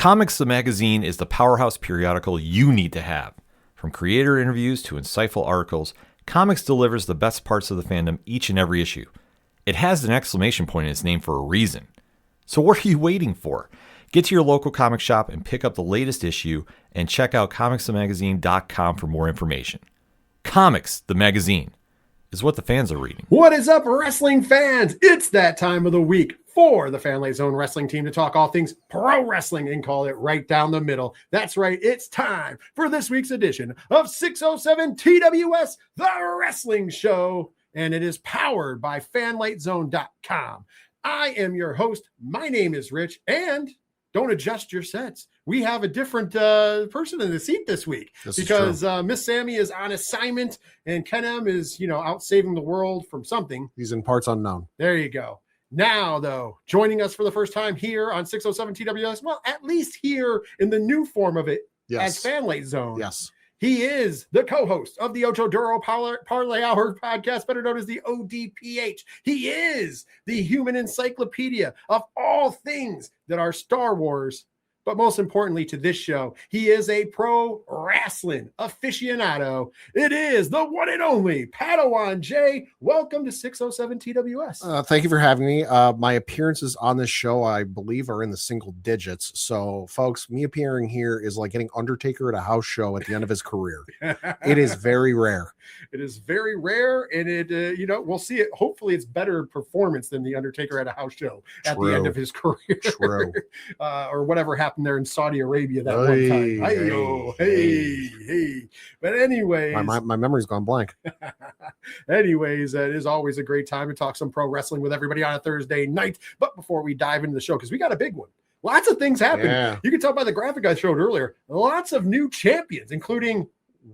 Comics the Magazine is the powerhouse periodical you need to have. From creator interviews to insightful articles, Comics delivers the best parts of the fandom each and every issue. It has an exclamation point in its name for a reason. So what are you waiting for? Get to your local comic shop and pick up the latest issue, and check out comicsthemagazine.com for more information. Comics the Magazine is what the fans are reading. What is up, wrestling fans? It's that time of the week for the FLZ Wrestling Team to talk all things pro wrestling and call it right down the middle. That's right, it's time for this week's edition of 607 TWS, the wrestling show, and it is powered by FanlightZone.com. I am your host. My name is Rich, and don't adjust your sets. We have a different person in the seat this week because Miss Sammy is on assignment and Ken M is, out saving the world from something. He's in parts unknown. There you go. Now, though, joining us for the first time here on 607 TWS, well, at least here in the new form of it as Fanlight Zone. Yes. He is the co-host of the Ocho Duro Parlay Hour podcast, better known as the ODPH. He is the human encyclopedia of all things that are Star Wars. But most importantly to this show, he is a pro wrestling aficionado. It is the one and only Padawan J. Welcome to 607 TWS. Thank you for having me. My appearances on this show, I believe, are in the single digits. So, folks, me appearing here is like getting Undertaker at a house show at the end of his career. It is very rare. It is very rare, and it, we'll see it. Hopefully, it's better performance than the Undertaker at a house show at the end of his career. True. Or whatever happened there in Saudi Arabia that one time. Hey. But anyways, my memory's gone blank. Anyways, it is always a great time to talk some pro wrestling with everybody on a Thursday night. But before we dive into the show, because we got a big one. Lots of things happening. Yeah. You can tell by the graphic I showed earlier. Lots of new champions, including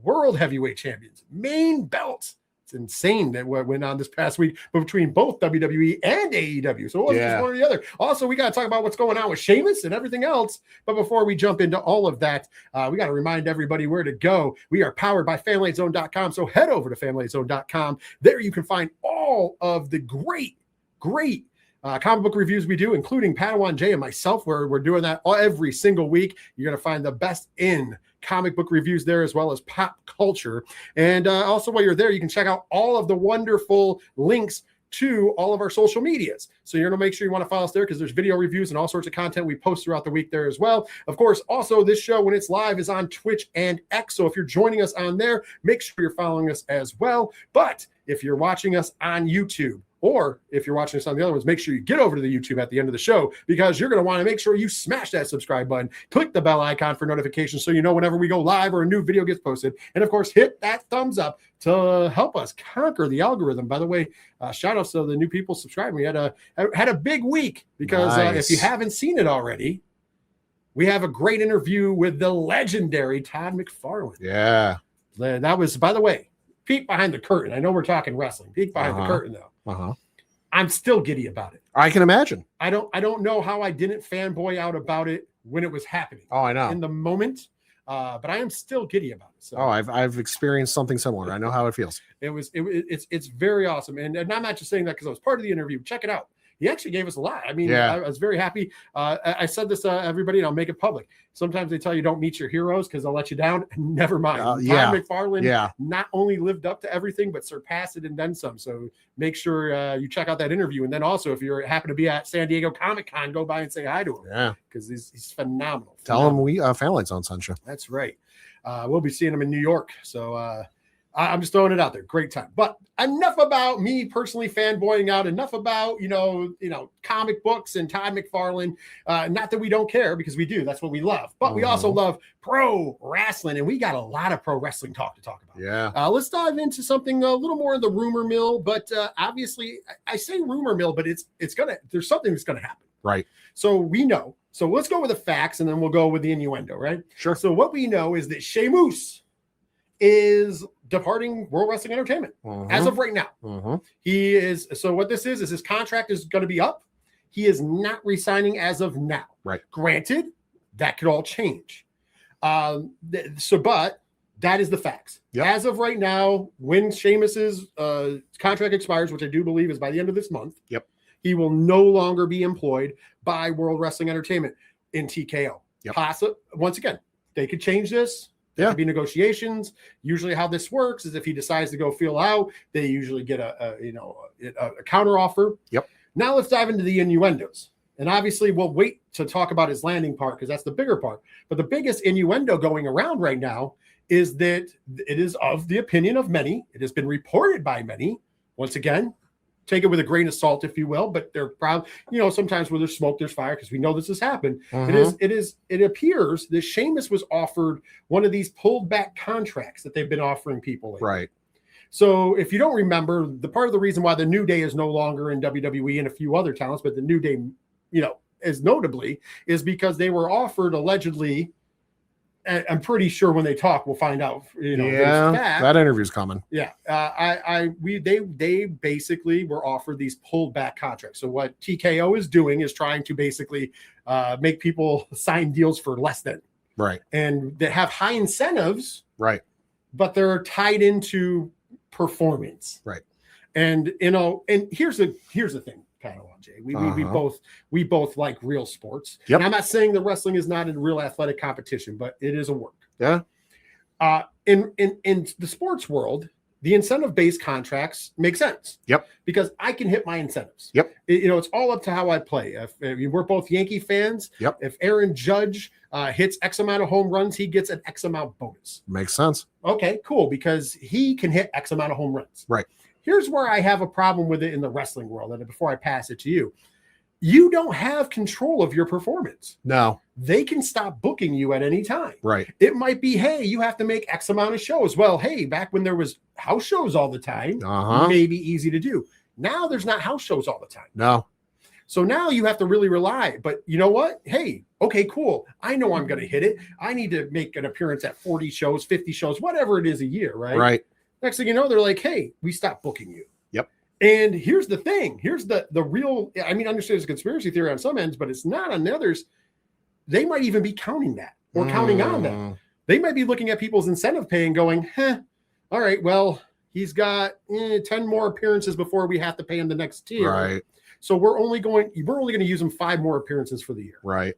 world heavyweight champions, main belts. It's insane that what went on this past week between both WWE and AEW. So it wasn't just one or the other. Also, we got to talk about what's going on with Sheamus and everything else. But before we jump into all of that, we got to remind everybody where to go. We are powered by FanlightZone.com. So head over to FanlightZone.com. There you can find all of the great comic book reviews we do, including Padawan J and myself, where we're doing that every single week. You're going to find the best in comic book reviews there, as well as pop culture. And also, while you're there, you can check out all of the wonderful links to all of our social medias. So you're going to make sure you want to follow us there, because there's video reviews and all sorts of content we post throughout the week there as well. Of course, also this show, when it's live, is on Twitch and X. So if you're joining us on there, make sure you're following us as well. But if you're watching us on YouTube, or if you're watching us on the other ones, make sure you get over to the YouTube at the end of the show, because you're going to want to make sure you smash that subscribe button, click the bell icon for notifications so you know whenever we go live or a new video gets posted. And of course, hit that thumbs up to help us conquer the algorithm. By the way, shout outs to the new people subscribing. We had a big week, because if you haven't seen it already, we have a great interview with the legendary Todd McFarlane. Yeah. That was, by the way, peek behind the curtain. I know we're talking wrestling. Peek behind the curtain, though. I'm still giddy about it. I can imagine. I don't know how I didn't fanboy out about it when it was happening. Oh, I know. In the moment. But I am still giddy about it. So I've experienced something similar. I know how it feels. It's very awesome. And I'm not just saying that because I was part of the interview. Check it out. He actually gave us a lot. I mean, I was very happy. I said this to everybody, and I'll make it public. Sometimes they tell you don't meet your heroes because they'll let you down. Never mind. Todd McFarlane not only lived up to everything, but surpassed it and then some. So make sure you check out that interview. And then also, if you happen to be at San Diego Comic-Con, go by and say hi to him. Yeah. Because he's phenomenal. Tell him we Fanlight Zone sent you. That's right. We'll be seeing him in New York. So I'm just throwing it out there. Great time. But enough about me personally fanboying out. Enough about, comic books and Todd McFarlane. Not that we don't care, because we do. That's what we love. But we also love pro wrestling. And we got a lot of pro wrestling talk to talk about. Yeah. Let's dive into something a little more in the rumor mill. But obviously, I say rumor mill, but there's something that's going to happen. Right. So we know. So let's go with the facts, and then we'll go with the innuendo, right? Sure. So what we know is that Sheamus is departing World Wrestling Entertainment as of right now. He is. So what this is his contract is going to be up. He is not resigning as of now. Right. Granted, that could all change. But that is the facts. Yep. As of right now, when Sheamus's contract expires, which I do believe is by the end of this month, yep, he will no longer be employed by World Wrestling Entertainment in TKO. Once again, they could change this. There could be negotiations. Usually how this works is if he decides to go feel out, they usually get a counter offer. Yep. Now let's dive into the innuendos. And obviously we'll wait to talk about his landing part because that's the bigger part. But the biggest innuendo going around right now is that it is of the opinion of many. It has been reported by many. Once again, take it with a grain of salt, if you will, but they're proud, sometimes where there's smoke, there's fire, because we know this has happened. It appears that Sheamus was offered one of these pulled back contracts that they've been offering people. Right. So if you don't remember, the part of the reason why the New Day is no longer in WWE and a few other talents, but the New Day, is notably, is because they were offered allegedly, I'm pretty sure when they talk, we'll find out. That interview's coming. Yeah, they basically were offered these pulled back contracts. So what TKO is doing is trying to basically make people sign deals for less than. Right. And they have high incentives. Right. But they're tied into performance. Right. And here's the thing. Padawan, Jay. We both like real sports. Yep. And I'm not saying that wrestling is not a real athletic competition, but it is a work. Yeah. In the sports world, the incentive-based contracts make sense. Yep. Because I can hit my incentives. Yep. It's all up to how I play. If we're both Yankee fans. Yep. If Aaron Judge hits X amount of home runs, he gets an X amount bonus. Makes sense. Okay, cool. Because he can hit X amount of home runs. Right. Here's where I have a problem with it in the wrestling world. And before I pass it to you, you don't have control of your performance. No. They can stop booking you at any time. Right. It might be, hey, you have to make X amount of shows. Well, hey, back when there was house shows all the time, maybe easy to do. Now there's not house shows all the time. No. So now you have to really rely. But you know what? Hey, okay, cool. I know I'm going to hit it. I need to make an appearance at 40 shows, 50 shows, whatever it is a year, right? Right. Next thing you know, they're like, hey, we stopped booking you. Yep. And here's the thing. Here's the real, I understand it's a conspiracy theory on some ends, but it's not on the others. They might even be counting that or counting on that. They might be looking at people's incentive pay and going, all right, well, he's got 10 more appearances before we have to pay him the next tier. Right. So we're only going to use him 5 more appearances for the year. Right.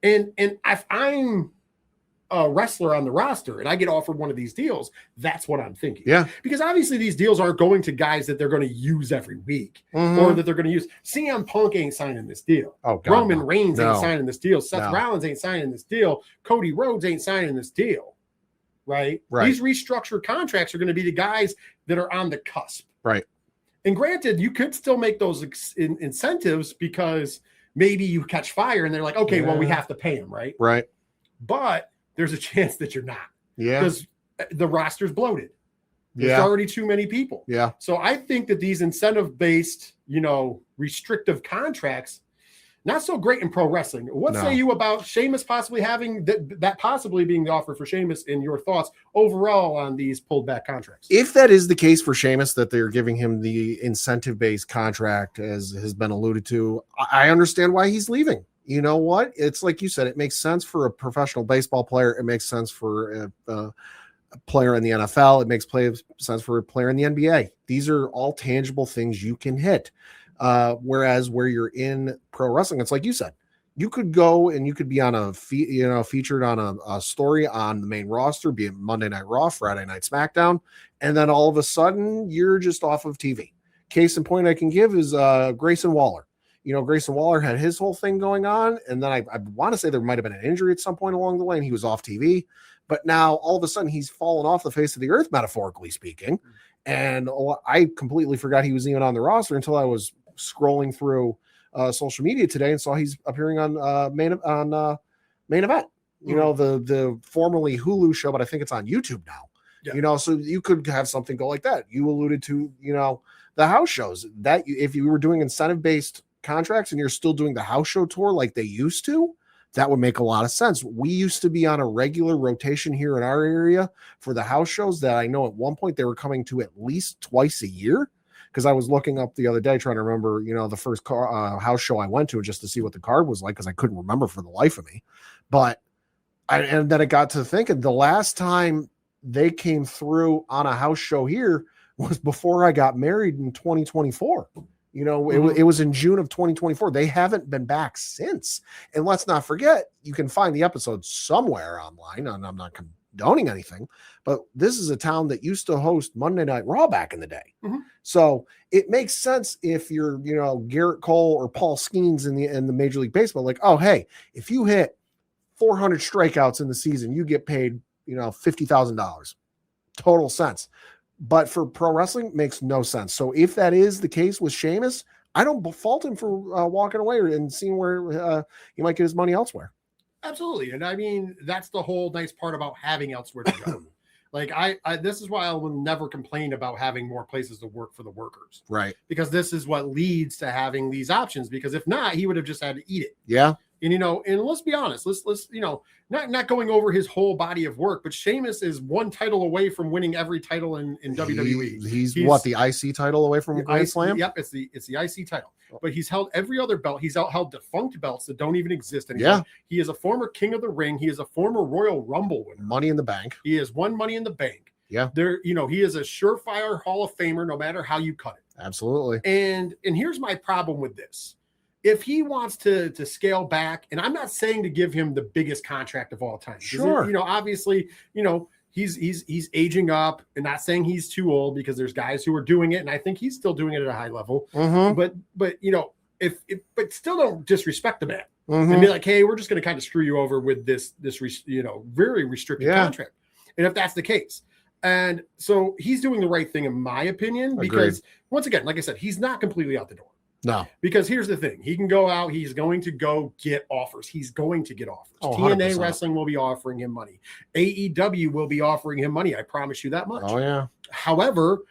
And if I'm a wrestler on the roster and I get offered one of these deals, that's what I'm thinking. Yeah. Because obviously these deals aren't going to guys that they're going to use every week or that they're going to use. CM Punk ain't signing this deal. Oh, God, Roman Reigns ain't No. signing this deal. Seth Rollins ain't signing this deal. Cody Rhodes ain't signing this deal. Right? These restructured contracts are going to be the guys that are on the cusp. Right. And granted, you could still make those incentives because maybe you catch fire and they're like, okay, well, we have to pay him, right? Right. But there's a chance that you're not. Yeah. Because the roster's bloated. There's already too many people. Yeah. So I think that these incentive-based, restrictive contracts, not so great in pro wrestling. What say you about Sheamus possibly having that possibly being the offer for Sheamus and your thoughts overall on these pulled back contracts? If that is the case for Sheamus, that they're giving him the incentive-based contract, as has been alluded to, I understand why he's leaving. You know what? It's like you said, it makes sense for a professional baseball player. It makes sense for a player in the NFL. It makes sense for a player in the NBA. These are all tangible things you can hit. Whereas where you're in pro wrestling, it's like you said, you could go and you could be on featured on a story on the main roster, be it Monday Night Raw, Friday Night SmackDown, and then all of a sudden you're just off of TV. Case in point I can give is Grayson Waller. Grayson Waller had his whole thing going on, and then I want to say there might have been an injury at some point along the way, and he was off TV. But now all of a sudden he's fallen off the face of the earth, metaphorically speaking. And I completely forgot he was even on the roster until I was scrolling through social media today and saw he's appearing on Main Event. The formerly Hulu show, but I think it's on YouTube now. Yeah. So you could have something go like that. You alluded to, the house shows that if you were doing incentive-based contracts and you're still doing the house show tour like they used to, that would make a lot of sense. We used to be on a regular rotation here in our area for the house shows that I know at one point they were coming to at least twice a year. Because I was looking up the other day trying to remember, the first house show I went to just to see what the card was like, because I couldn't remember for the life of me. And then it got to thinking, the last time they came through on a house show here was before I got married in 2024. You know, it was in June of 2024. They haven't been back since. And let's not forget, you can find the episode somewhere online, and I'm not condoning anything, but this is a town that used to host Monday Night Raw back in the day. So it makes sense if you're, you know, Garrett Cole or Paul Skeens in the Major League Baseball, like, oh, hey, if you hit 400 strikeouts in the season, you get paid, you know, $50,000. Total sense. But for pro wrestling, makes no sense. So if that is the case with Sheamus, I don't fault him for walking away and seeing where he might get his money elsewhere. Absolutely. And I mean, that's the whole nice part about having elsewhere to go. Like I this is why I will never complain about having more places to work for the workers. Right. Because this is what leads to having these options. Because if not, he would have just had to eat it. Yeah. And, you know, and let's be honest, let's, you know, not going over his whole body of work, but Sheamus is one title away from winning every title in WWE. He's what, the IC title away from Grand Slam? Yep. It's the IC title, but he's held every other belt. He's held defunct belts that don't even exist anymore. Yeah. He is a former King of the Ring. He is a former Royal Rumble winner. Money in the Bank. He has won Money in the Bank. Yeah. There, you know, he is a surefire Hall of Famer, no matter how you cut it. Absolutely. And here's my problem with this. If he wants to scale back, and I'm not saying to give him the biggest contract of all time. Sure. You know, obviously, you know, he's aging up, and not saying he's too old, because there's guys who are doing it, and I think he's still doing it at a high level. But you know, but still don't disrespect the man and be like, hey, we're just going to kind of screw you over with this you know, very restricted contract. And if that's the case. And so he's doing the right thing, in my opinion, because once again, like I said, he's not completely out the door. No, because here's the thing. He can go out. He's going to go get offers. He's going to get offers. Oh, TNA Wrestling will be offering him money. AEW will be offering him money. I promise you that much. Oh, yeah. However,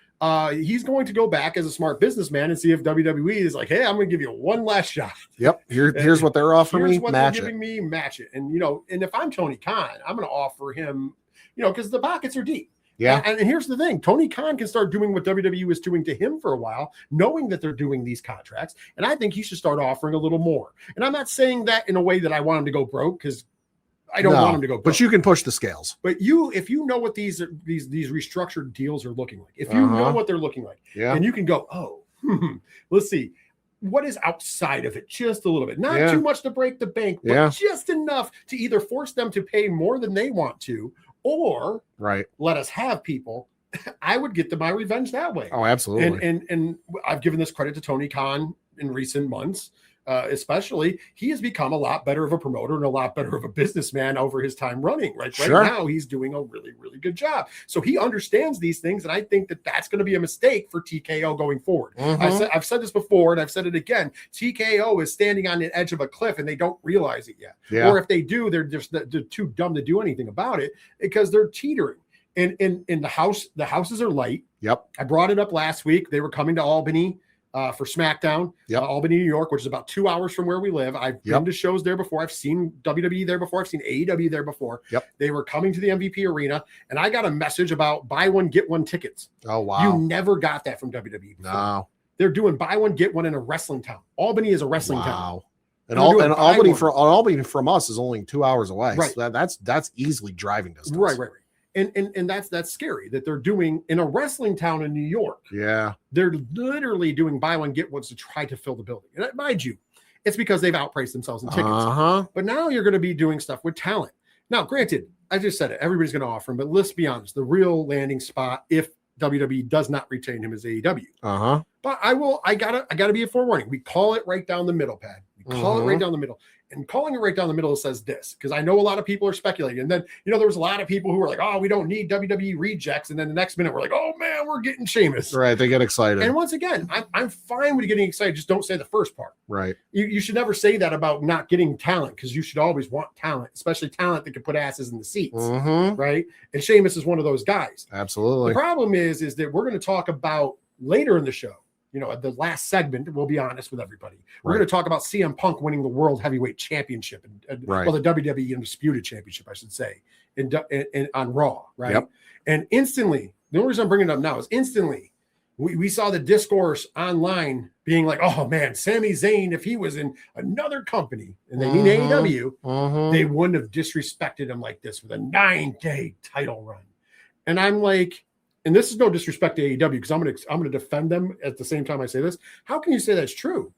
he's going to go back as a smart businessman and see if WWE is like, hey, I'm going to give you one last shot. Yep. Here's what they're offering me. Here's what match they're giving me. Match it. And, you know, and if I'm Tony Khan, I'm going to offer him, you know, because the pockets are deep. Yeah. And here's the thing. Tony Khan can start doing what WWE was doing to him for a while, knowing that they're doing these contracts. And I think he should start offering a little more. And I'm not saying that in a way that I want him to go broke, because I don't want him to go broke. But you can push the scales. But if you know what these restructured deals are looking like, if you know what they're looking like, and you can go, oh, let's see. What is outside of it? Just a little bit. Not too much to break the bank, but just enough to either force them to pay more than they want to, or let us have people. I would get to my revenge that way. Oh, absolutely. And I've given this credit to Tony Khan in recent months. Especially, he has become a lot better of a promoter and a lot better of a businessman over his time running. Right now, he's doing a really, really good job. So he understands these things, and I think that that's going to be a mistake for TKO going forward. I've said this before, and I've said it again. TKO is standing on the edge of a cliff, and they don't realize it yet. Or if they do, they're too dumb to do anything about it, because they're teetering. And in the houses are light. Yep. I brought it up last week. They were coming to Albany for SmackDown, Albany, New York, which is about 2 hours from where we live. I've been to shows there before. I've seen WWE there before. I've seen AEW there before. They were coming to the MVP arena, and I got a message about buy one, get one tickets. Oh, wow. You never got that from WWE before. No. They're doing buy one, get one in a wrestling town. Albany is a wrestling town. And Albany from us is only 2 hours away. Right. So that's easily driving distance. Right. And that's scary that they're doing in a wrestling town in New York. Yeah. They're literally doing buy one, get ones to try to fill the building. And mind you, it's because they've outpriced themselves in tickets. But now you're going to be doing stuff with talent. Now, granted, I just said it. Everybody's going to offer him. But let's be honest. The real landing spot, if WWE does not retain him, as AEW. But I gotta be a forewarning. We call it right down the middle, Pat. We call it right down the middle. And calling it right down the middle says this, because I know a lot of people are speculating. And then, you know, there was a lot of people who were like, oh, we don't need WWE rejects. And then the next minute we're like, oh, man, we're getting Sheamus. Right. They get excited. And once again, I'm fine with getting excited. Just don't say the first part. Right. You should never say that about not getting talent, because you should always want talent, especially talent that can put asses in the seats. Right. And Sheamus is one of those guys. Absolutely. The problem is that we're going to talk about later in the show. You know, the last segment, we'll be honest with everybody. We're going to talk about CM Punk winning the World Heavyweight Championship, well, the WWE Undisputed Championship, I should say, on Raw, right? Yep. And instantly, the only reason I'm bringing it up now is instantly, we saw the discourse online being like, oh, man, Sami Zayn, if he was in another company, and they mean AEW, they wouldn't have disrespected him like this with a 9-day title run. And I'm like, and this is no disrespect to AEW because I'm gonna defend them at the same time I say this. How can you say that's true?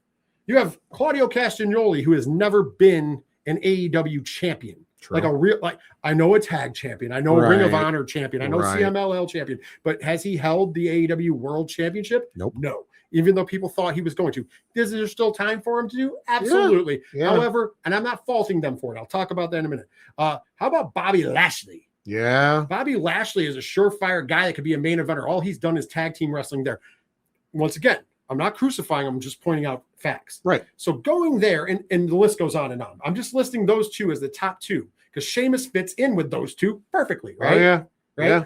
You have Claudio Castagnoli, who has never been an AEW champion. True. Like a real, like I know a tag champion, I know a Ring of Honor champion, I know CMLL champion, but has he held the AEW World Championship? Nope. No. Even though people thought he was going to. Is there still time for him to do? Absolutely. Yeah. However, and I'm not faulting them for it. I'll talk about that in a minute. How about Bobby Lashley? Yeah. Bobby Lashley is a surefire guy that could be a main eventer. All he's done is tag team wrestling there. Once again, I'm not crucifying him, I'm just pointing out facts. Right. So going there, and the list goes on and on. I'm just listing those two as the top two because Sheamus fits in with those two perfectly, right? Oh, yeah. Right. Yeah.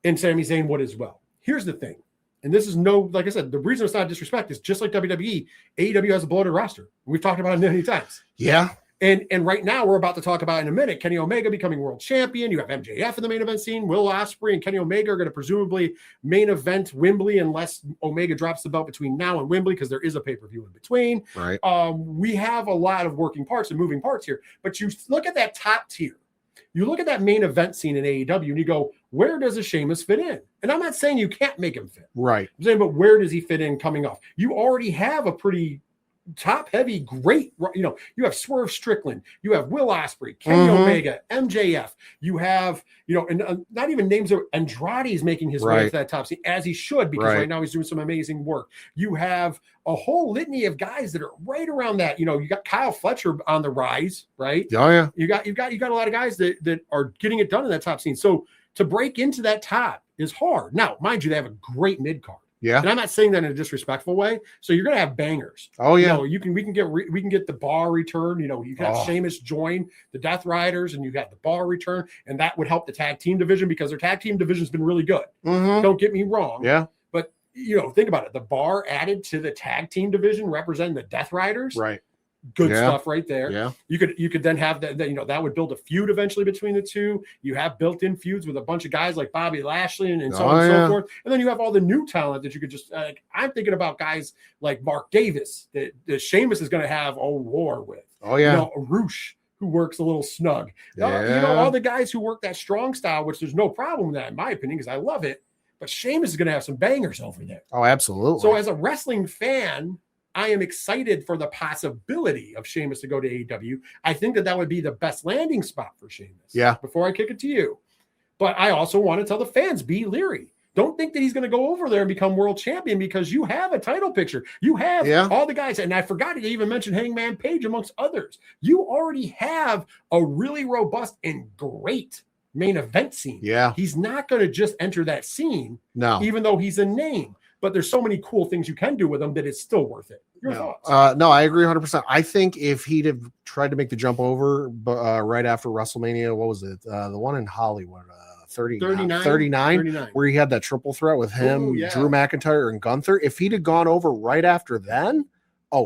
And Sami Zayn would as well. Here's the thing. And this is like I said, the reason it's not disrespect is just like WWE, AEW has a bloated roster. We've talked about it many times. Yeah. And right now we're about to talk about in a minute, Kenny Omega becoming world champion. You have MJF in the main event scene. Will Ospreay and Kenny Omega are going to presumably main event Wembley unless Omega drops the belt between now and Wembley because there is a pay-per-view in between. Right. We have a lot of working parts and moving parts here. But you look at that top tier. You look at that main event scene in AEW and you go, where does a Sheamus fit in? And I'm not saying you can't make him fit. Right. I'm saying, but where does he fit in coming off? You already have a pretty top heavy, great, you have Swerve Strickland, you have Will Ospreay, Kenny Omega, MJF, you have, and not even names of Andrade's making his way to that top scene as he should, because right now he's doing some amazing work. You have a whole litany of guys that are right around that. You got Kyle Fletcher on the rise, right? Oh yeah. You got a lot of guys that are getting it done in that top scene. So to break into that top is hard. Now, mind you, they have a great mid card. Yeah. And I'm not saying that in a disrespectful way. So you're going to have bangers. Oh yeah. We can get the Bar return. You got Sheamus join the Death Riders and you got the Bar return. And that would help the tag team division because their tag team division has been really good. Don't get me wrong. Yeah. But think about it. The Bar added to the tag team division representing the Death Riders. Right. Good stuff right there. Yeah. You could then have that would build a feud eventually between the two. You have built-in feuds with a bunch of guys like Bobby Lashley and so on and so forth. And then you have all the new talent that you could just I'm thinking about guys like Mark Davis that Sheamus is going to have a war with. Oh yeah. Roosh, who works a little snug. All the guys who work that strong style, which there's no problem with that in my opinion because I love it. But Sheamus is going to have some bangers over there. Oh, absolutely. So as a wrestling fan, I am excited for the possibility of Sheamus to go to AEW. I think that would be the best landing spot for Sheamus. Yeah. Before I kick it to you. But I also want to tell the fans, be leery. Don't think that he's going to go over there and become world champion because you have a title picture. You have all the guys. And I forgot to even mention Hangman Page amongst others. You already have a really robust and great main event scene. Yeah. He's not going to just enter that scene. No. Even though he's a name. But there's so many cool things you can do with him that it's still worth it. Your thoughts? No, I agree 100%. I think if he'd have tried to make the jump over right after WrestleMania, what was it? The one in Hollywood, 39, where he had that triple threat with him, Drew McIntyre, and Gunther. If he'd have gone over right after then,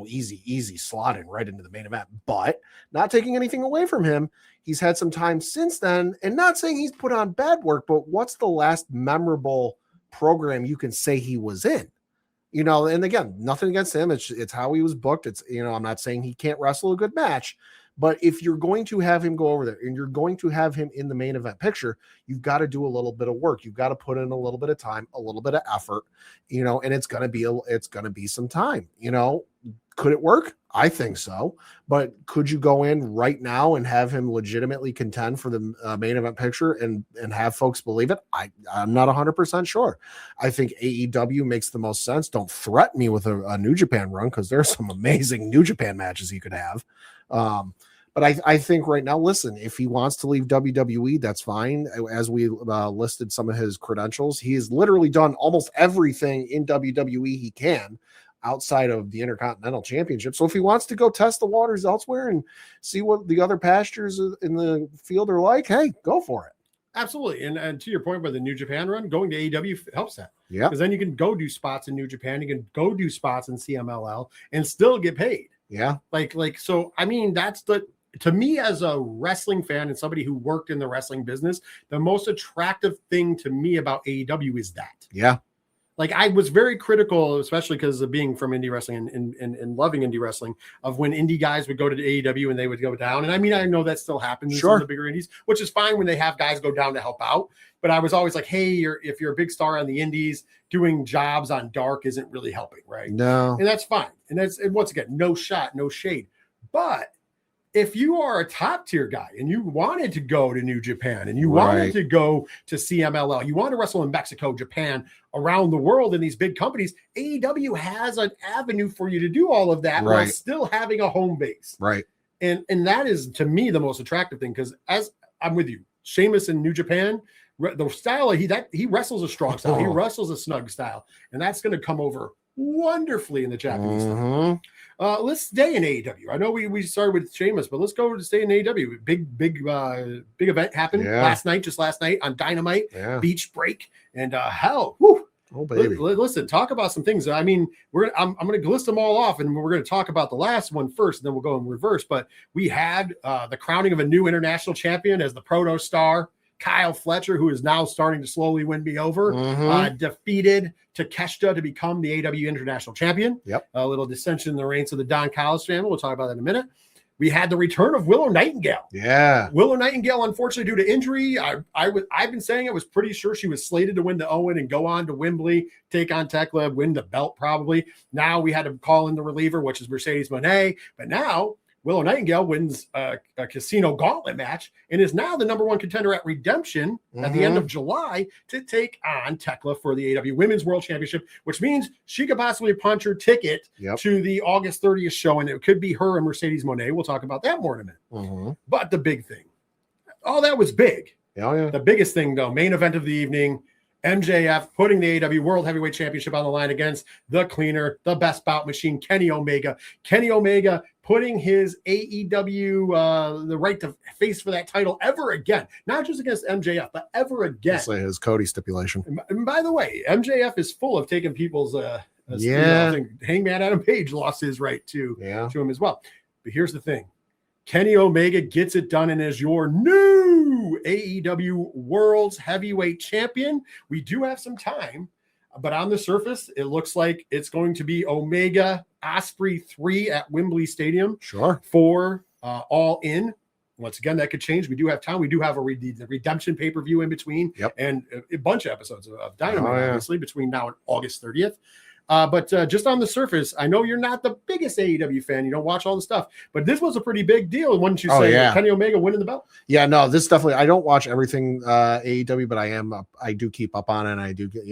easy slotting right into the main event. But not taking anything away from him, he's had some time since then, and not saying he's put on bad work, but what's the last memorable program you can say he was in? And again, nothing against him. It's how he was booked. It's, I'm not saying he can't wrestle a good match, but if you're going to have him go over there and you're going to have him in the main event picture, you've got to do a little bit of work. You've got to put in a little bit of time, a little bit of effort, and it's going to be some time, Could it work? I think so. But could you go in right now and have him legitimately contend for the main event picture and have folks believe it? I'm not 100% sure. I think AEW makes the most sense. Don't threaten me with a New Japan run because there's some amazing New Japan matches you could have. But I think right now, listen, if he wants to leave WWE, that's fine. As we listed some of his credentials, he has literally done almost everything in WWE he can outside of the Intercontinental Championship. So if he wants to go test the waters elsewhere and see what the other pastures in the field are like, hey, go for it. Absolutely. And to your point about the New Japan run, going to AEW helps that. Yeah. Because then you can go do spots in New Japan. You can go do spots in CMLL and still get paid. Yeah. So, I mean, to me as a wrestling fan and somebody who worked in the wrestling business, the most attractive thing to me about AEW is that. Yeah. like I was very critical, especially because of being from indie wrestling and loving indie wrestling, of when indie guys would go to AEW and they would go down. And I mean, I know that still happens in some of the bigger indies, which is fine when they have guys go down to help out. But I was always like, hey, if you're a big star on the indies, doing jobs on dark isn't really helping, right? No. And that's fine. And once again, no shot, no shade. But if you are a top tier guy and you wanted to go to New Japan and you wanted to go to CMLL, you want to wrestle in Mexico, Japan, around the world in these big companies, AEW has an avenue for you to do all of that while still having a home base. Right. And that is, to me, the most attractive thing, because as I'm with you, Sheamus in New Japan, the style he wrestles a strong style. He wrestles a snug style, and that's going to come over wonderfully in the Japanese style. Let's stay in AEW. I know we started with Sheamus, but let's go over to stay in AEW. Big event happened last night on Dynamite, Beach Break, and hell, whew. Oh baby! Listen, talk about some things. I mean, I'm going to list them all off, and we're going to talk about the last one first, and then we'll go in reverse. But we had the crowning of a new international champion as the proto star. Kyle Fletcher, who is now starting to slowly win me over, defeated Takeshita to become the AEW International Champion. A little dissension in the ranks of the Don Callis family. We'll talk about that in a minute. We had the return of Willow Nightingale. Willow Nightingale, unfortunately, due to injury, I've been saying I was pretty sure she was slated to win the Owen and go on to Wembley, take on Tekla, win the belt probably. Now we had to call in the reliever, which is Mercedes Moné. But now Willow Nightingale wins a casino gauntlet match and is now the number one contender at Redemption at the end of July to take on Tekla for the AEW Women's World Championship, which means she could possibly punch her ticket to the August 30th show, and it could be her and Mercedes Moné. We'll talk about that more in a minute. But the big thing, all that was big. The biggest thing, though, main event of the evening, MJF putting the AEW World Heavyweight Championship on the line against the cleaner, the best bout machine, Kenny Omega. Kenny Omega putting his AEW the right to face for that title ever again, not just against MJF, but ever again. Say his Cody stipulation. And by the way, MJF is full of taking people's I think Hangman Adam Page lost his right to him as well. But here's the thing. Kenny Omega gets it done and is your new AEW World's Heavyweight Champion. We do have some time, but on the surface, it looks like it's going to be Omega Ospreay 3 at Wembley Stadium for All In. Once again, that could change. We do have time. We do have the Redemption pay-per-view in between and a bunch of episodes of Dynamite, obviously, between now and August 30th. But just on the surface, I know you're not the biggest AEW fan. You don't watch all the stuff, but this was a pretty big deal. Wouldn't you say Kenny Omega winning the belt? Yeah, no, this definitely, I don't watch everything AEW, but I do keep up on it. And I do get,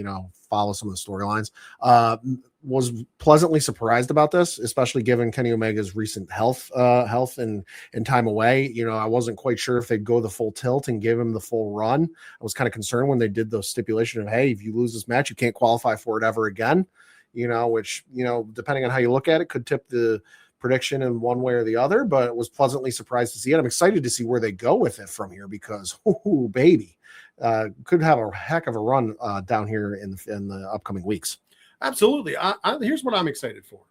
follow some of the storylines. Was pleasantly surprised about this, especially given Kenny Omega's recent health and time away. I wasn't quite sure if they'd go the full tilt and give him the full run. I was kind of concerned when they did the stipulation of, hey, if you lose this match, you can't qualify for it ever again. Which, depending on how you look at it, could tip the prediction in one way or the other, but was pleasantly surprised to see it. I'm excited to see where they go with it from here because, baby, could have a heck of a run down here in the upcoming weeks. Absolutely. Here's what I'm excited for.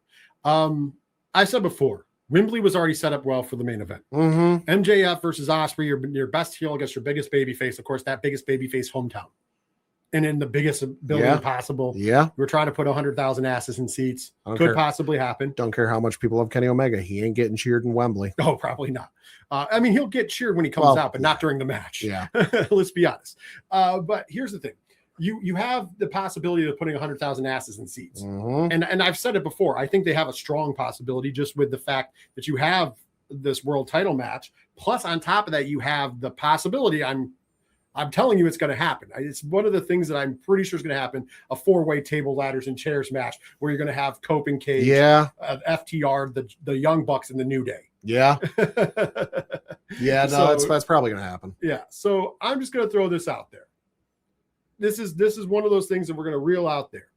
I said before, Wembley was already set up well for the main event. MJF versus Ospreay, your best heel against your biggest babyface. Of course, that biggest babyface hometown. And in the biggest building possible. We're trying to put 100,000 asses in seats. Could possibly happen. Don't care how much people love Kenny Omega. He ain't getting cheered in Wembley. Oh, probably not. I mean, he'll get cheered when he comes out, but not during the match. Let's be honest. But here's the thing. You have the possibility of putting 100,000 asses in seats. And I've said it before. I think they have a strong possibility just with the fact that you have this world title match. Plus, on top of that, you have the possibility, I'm telling you it's going to happen. It's one of the things that I'm pretty sure is going to happen, a 4-way table, ladders, and chairs match where you're going to have Cope and Cage, FTR, the Young Bucks, and the New Day. That's probably going to happen. So I'm just going to throw this out there. This is one of those things that we're going to reel out there.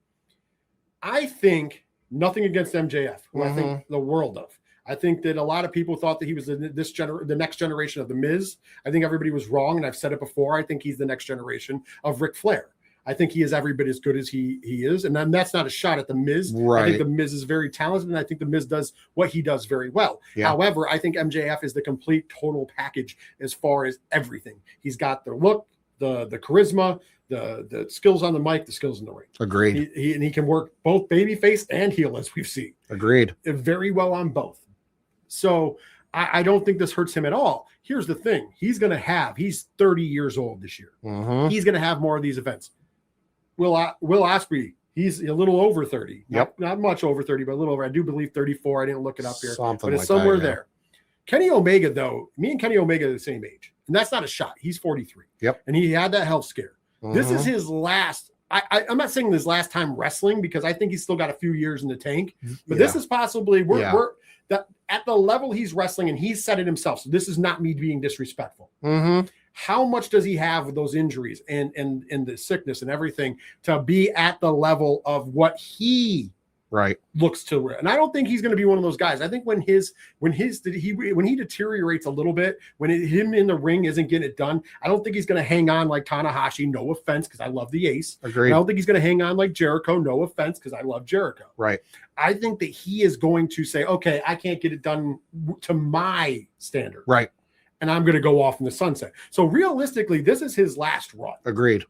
I think nothing against MJF, who I think the world of. I think that a lot of people thought that he was the next generation of The Miz. I think everybody was wrong, and I've said it before. I think he's the next generation of Ric Flair. I think he is every bit as good as he is, and then that's not a shot at The Miz. I think The Miz is very talented, and I think The Miz does what he does very well. However, I think MJF is the complete total package as far as everything. He's got the look, the charisma, the skills on the mic, the skills in the ring. Agreed. He can work both babyface and heel, as we've seen. Agreed. Very well on both. So I don't think this hurts him at all. Here's the thing. He's 30 years old this year. Mm-hmm. He's going to have more of these events. Will Ospreay, he's a little over 30. Yep. Not much over 30, but a little over. I do believe 34. I didn't look it up here. Something but it's like somewhere that, yeah. there. Kenny Omega, though, me and Kenny Omega are the same age. And that's not a shot. He's 43. Yep. And he had that health scare. Mm-hmm. This is his last. I'm not saying his last time wrestling because I think he's still got a few years in the tank. But this is possibly we're that at the level he's wrestling, and he's said it himself. So this is not me being disrespectful. Mm-hmm. How much does he have with those injuries and the sickness and everything to be at the level of what he looks to? And I don't think he's going to be one of those guys. I think when he deteriorates a little bit, when him in the ring isn't getting it done, I don't think he's going to hang on like Tanahashi. No offense, because I love the Ace. Agreed. I don't think he's going to hang on like Jericho. No offense, because I love Jericho. Right. I think that he is going to say, okay, I can't get it done to my standard. Right. And I'm going to go off in the sunset. So realistically, this is his last run. Agreed.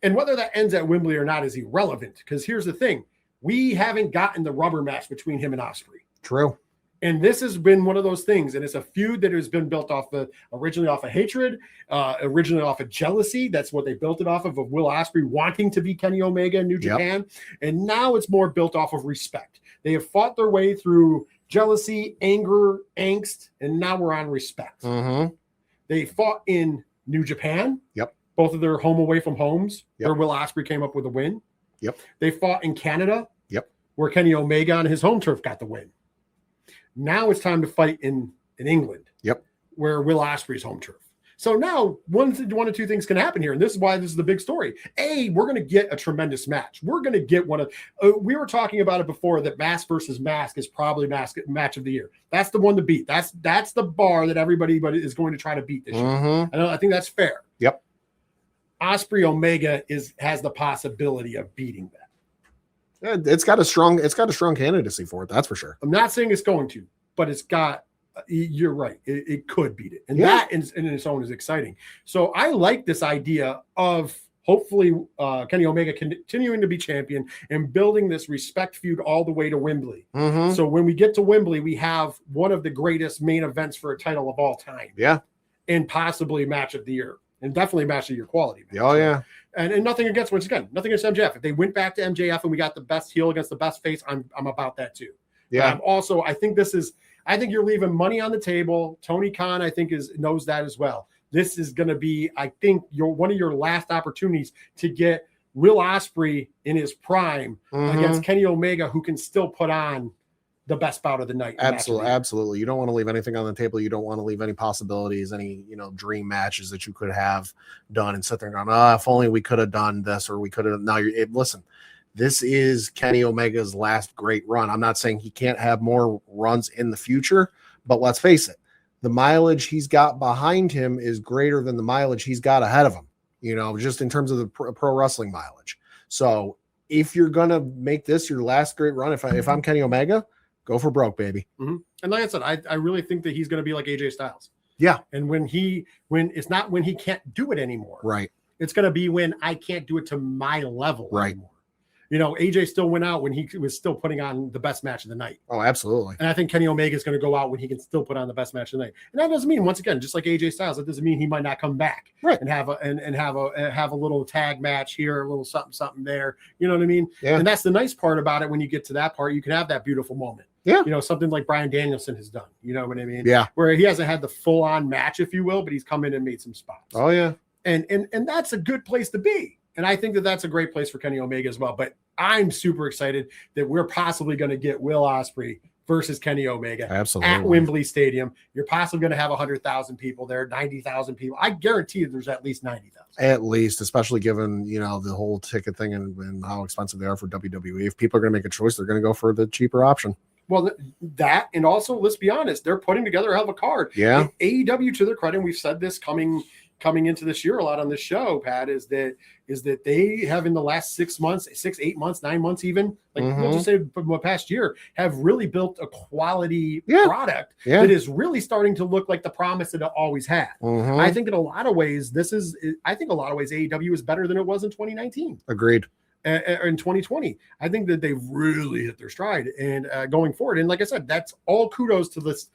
And whether that ends at Wembley or not is irrelevant, because here's the thing. We haven't gotten the rubber match between him and Ospreay. True. And this has been one of those things. And it's a feud that has been built originally off of hatred, originally off of jealousy. That's what they built it off of Will Ospreay wanting to be Kenny Omega in New Japan. And now it's more built off of respect. They have fought their way through jealousy, anger, angst, and now we're on respect. Mm-hmm. They fought in New Japan. Yep. Both of their home away from homes, Yep. where Will Ospreay came up with a win. Yep. They fought in Canada. Yep. Where Kenny Omega on his home turf got the win. Now it's time to fight in England. Yep. Where Will Ospreay's home turf. So now one of two things can happen here, and this is why this is the big story. A, we're going to get a tremendous match. We're going to get one of. We were talking about it before that Mask versus Mask is probably match of the year. That's the one to beat. That's the bar that everybody is going to try to beat this year. I think that's fair. Yep. Ospreay Omega has the possibility of beating that. It's got a strong candidacy for it. That's for sure. I'm not saying it's going to, but it's got. You're right. It could beat it. And that in its own is exciting. So I like this idea of hopefully Kenny Omega continuing to be champion and building this respect feud all the way to Wembley. Mm-hmm. So when we get to Wembley, we have one of the greatest main events for a title of all time. Yeah. And possibly match of the year. And definitely match of your quality. Match. Oh, yeah. And nothing against, once again, nothing against MJF. If they went back to MJF and we got the best heel against the best face, I'm about that too. Yeah. I think you're leaving money on the table. Tony Khan, I think, knows that as well. This is going to be, I think, one of your last opportunities to get Will Ospreay in his prime against Kenny Omega, who can still put on the best bout of the night. Absolutely. You don't want to leave anything on the table. You don't want to leave any possibilities, any dream matches that you could have done and sit there and go, if only we could have done this or we could have. Now, listen. This is Kenny Omega's last great run. I'm not saying he can't have more runs in the future, but let's face it, the mileage he's got behind him is greater than the mileage he's got ahead of him, just in terms of the pro wrestling mileage. So if you're going to make this your last great run, if I'm Kenny Omega, go for broke, baby. Mm-hmm. And like I said, I really think that he's going to be like AJ Styles. Yeah. And when it's not when he can't do it anymore. Right. It's going to be when I can't do it to my level anymore. AJ still went out when he was still putting on the best match of the night. Oh, absolutely. And I think Kenny Omega is going to go out when he can still put on the best match of the night. And that doesn't mean, once again, just like AJ Styles, that doesn't mean he might not come back and have a little tag match here, a little something there. You know what I mean? Yeah. And that's the nice part about it. When you get to that part, you can have that beautiful moment. Yeah. Something like Bryan Danielson has done. You know what I mean? Yeah. Where he hasn't had the full on match, if you will, but he's come in and made some spots. Oh yeah. And that's a good place to be. And I think that that's a great place for Kenny Omega as well. But I'm super excited that we're possibly going to get Will Ospreay versus Kenny Omega at Wembley Stadium. You're possibly going to have 100,000 people there, 90,000 people. I guarantee there's at least 90,000. At least, especially given, the whole ticket thing and how expensive they are for WWE. If people are going to make a choice, they're going to go for the cheaper option. Well, that, and also, let's be honest, they're putting together a hell of a card. Yeah. AEW, to their credit, and we've said this coming into this year a lot on this show, Pat, is that they have in the last 6 months, 8 months, 9 months, even we'll just say from the past year, have really built a quality product that is really starting to look like the promise that it always had. I think in a lot of ways, AEW is better than it was in 2019. Agreed. In 2020, I think that they've really hit their stride and going forward. And like I said, that's all kudos to this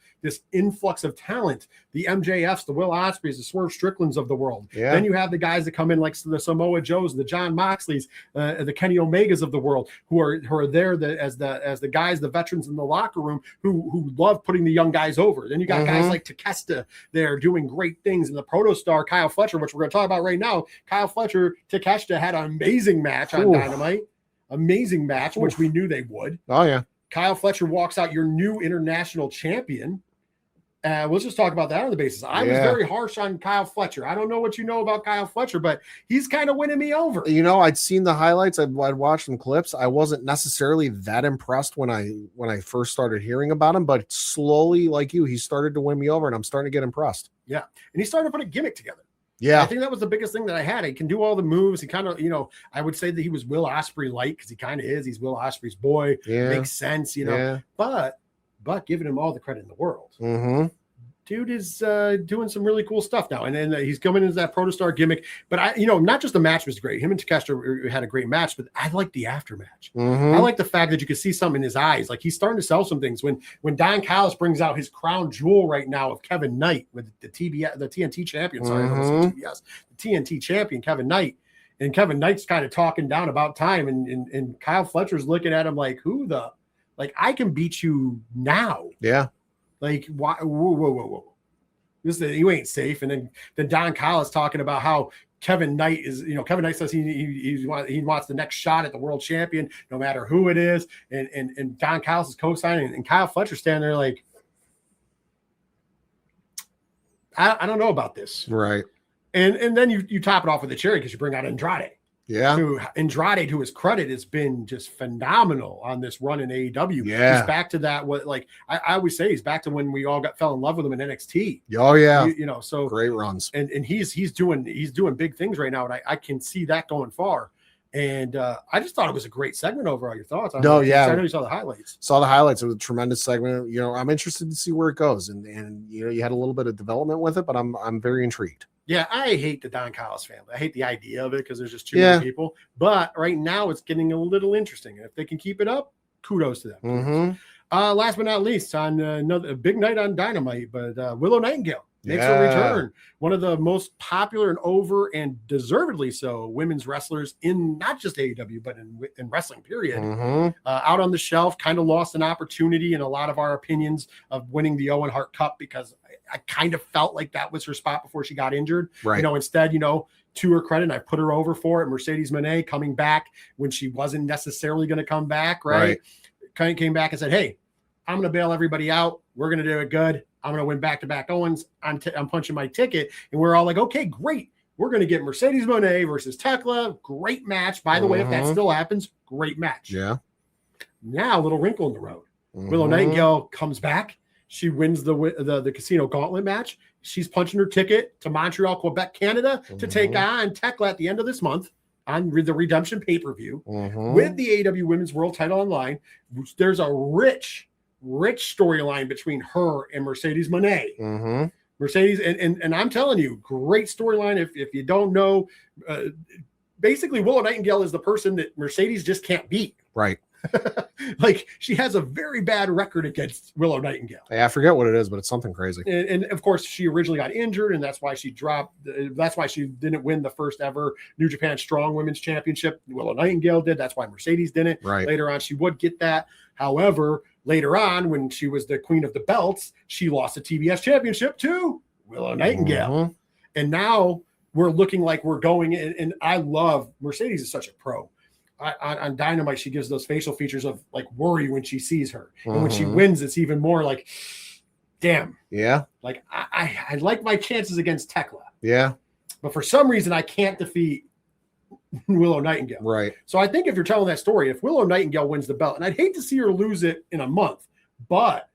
influx of talent, the MJFs, the Will Ospreys, the Swerve Stricklands of the world. Yeah. Then you have the guys that come in like the Samoa Joes, the John Moxleys, the Kenny Omegas of the world, who are there as the guys, the veterans in the locker room who love putting the young guys over. Then you got guys like Takeshita there doing great things, and the Protostar Kyle Fletcher, which we're going to talk about right now. Kyle Fletcher, Takeshita had an amazing match on Dynamite, amazing match, which we knew they would. Oh yeah. Kyle Fletcher walks out your new international champion. Let's just talk about that on the basis. I was very harsh on Kyle Fletcher. I don't know what you know about Kyle Fletcher, but he's kind of winning me over. You know, I'd seen the highlights. I'd watched some clips. I wasn't necessarily that impressed when I first started hearing about him, but slowly, like you, he started to win me over, and I'm starting to get impressed. Yeah, and he started to put a gimmick together. Yeah, I think that was the biggest thing that I had. He can do all the moves. He kind of, I would say that he was Will Ospreay light, because he kind of is. He's Will Ospreay's boy. Yeah. Makes sense, But giving him all the credit in the world. Dude is doing some really cool stuff now. And then he's coming into that Protostar gimmick. But not just the match was great. Him and Takeshita had a great match, but I like the aftermatch. I like the fact that you could see something in his eyes. Like, he's starting to sell some things. When Don Callis brings out his crown jewel right now of Kevin Knight with the TNT champion. Sorry, I almost said TBS. The TNT champion, Kevin Knight. And Kevin Knight's kind of talking down about time. And Kyle Fletcher's looking at him like, I can beat you now. Yeah. Like, why? Whoa. You ain't safe. And then Don Callis talking about how Kevin Knight is, Kevin Knight says he wants the next shot at the world champion, no matter who it is. And Don Callis is co-signing, and Kyle Fletcher standing there like, I don't know about this. Right. And then you top it off with the cherry because you bring out Andrade. Yeah. Andrade, to his credit, has been just phenomenal on this run in AEW. Yeah. He's back to that. I always say, he's back to when we all fell in love with him in NXT. Oh yeah. So great runs. And he's doing big things right now. And I can see that going far. And I just thought it was a great segment overall. Your thoughts? I know you saw the highlights. Saw the highlights. It was a tremendous segment. I'm interested to see where it goes. And you had a little bit of development with it, but I'm very intrigued. Yeah, I hate the Don Callis family. I hate the idea of it because there's just too many people. But right now, it's getting a little interesting. And if they can keep it up, kudos to them. Last but not least, on a big night on Dynamite, but Willow Nightingale makes a return. One of the most popular and over, and deservedly so, women's wrestlers in not just AEW, but in wrestling, period. Out on the shelf, kind of lost an opportunity in a lot of our opinions of winning the Owen Hart Cup, because I kind of felt like that was her spot before she got injured. Right. Instead, to her credit, I put her over for it. Mercedes Moné coming back when she wasn't necessarily going to come back, right? Kind of came back and said, hey, I'm going to bail everybody out. We're going to do it good. I'm going to win back-to-back Owens. I'm punching my ticket. And we're all like, okay, great. We're going to get Mercedes Moné versus Tekla. Great match. By the way, if that still happens, great match. Yeah. Now, a little wrinkle in the road. Willow Nightingale comes back. She wins the Casino Gauntlet match. She's punching her ticket to Montreal, Quebec, Canada to take on Tekla at the end of this month on the Redemption pay-per-view with the AEW Women's World title on line. There's a rich storyline between her and Mercedes Moné. Mercedes, and I'm telling you, great storyline. If you don't know, basically Willow Nightingale is the person that Mercedes just can't beat. Right. Like, she has a very bad record against Willow Nightingale. I forget what it is, but it's something crazy. And of course, she originally got injured, and that's why she dropped. That's why she didn't win the first ever New Japan Strong Women's Championship. Willow Nightingale did. That's why Mercedes didn't. Right. Later on, she would get that. However, later on, when she was the queen of the belts, she lost the TBS Championship to Willow Nightingale. And now we're looking like we're going in. And I love Mercedes is such a pro. On Dynamite, she gives those facial features of like worry when she sees her. And when she wins, it's even more like, damn. Yeah. Like, I like my chances against Tekla. Yeah. But for some reason, I can't defeat Willow Nightingale. Right. So I think if you're telling that story, if Willow Nightingale wins the belt, and I'd hate to see her lose it in a month, but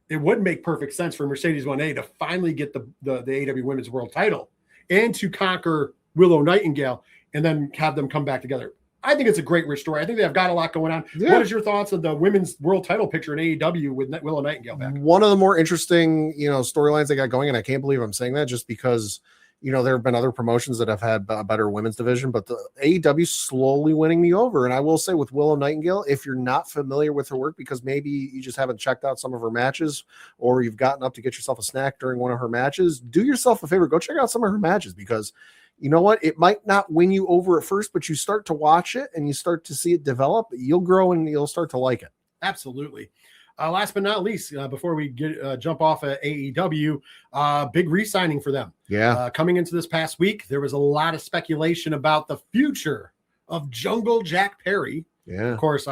it would make perfect sense for Mercedes 1A to finally get the AEW Women's World title and to conquer Willow Nightingale and then have them come back together. I think it's a great rich story. I think they've got a lot going on. Yeah. What is your thoughts on the women's world title picture in AEW with Willow Nightingale back? One of the more interesting, storylines they got going, and I can't believe I'm saying that just because, there have been other promotions that have had a better women's division, but the AEW slowly winning me over. And I will say with Willow Nightingale, if you're not familiar with her work, because maybe you just haven't checked out some of her matches or you've gotten up to get yourself a snack during one of her matches, do yourself a favor, go check out some of her matches, because you know what? It might not win you over at first, but you start to watch it and you start to see it develop. You'll grow and you'll start to like it. Absolutely. Last but not least, before we jump off at AEW, big re-signing for them. Yeah. Coming into this past week, there was a lot of speculation about the future of Jungle Jack Perry. Yeah. Of course,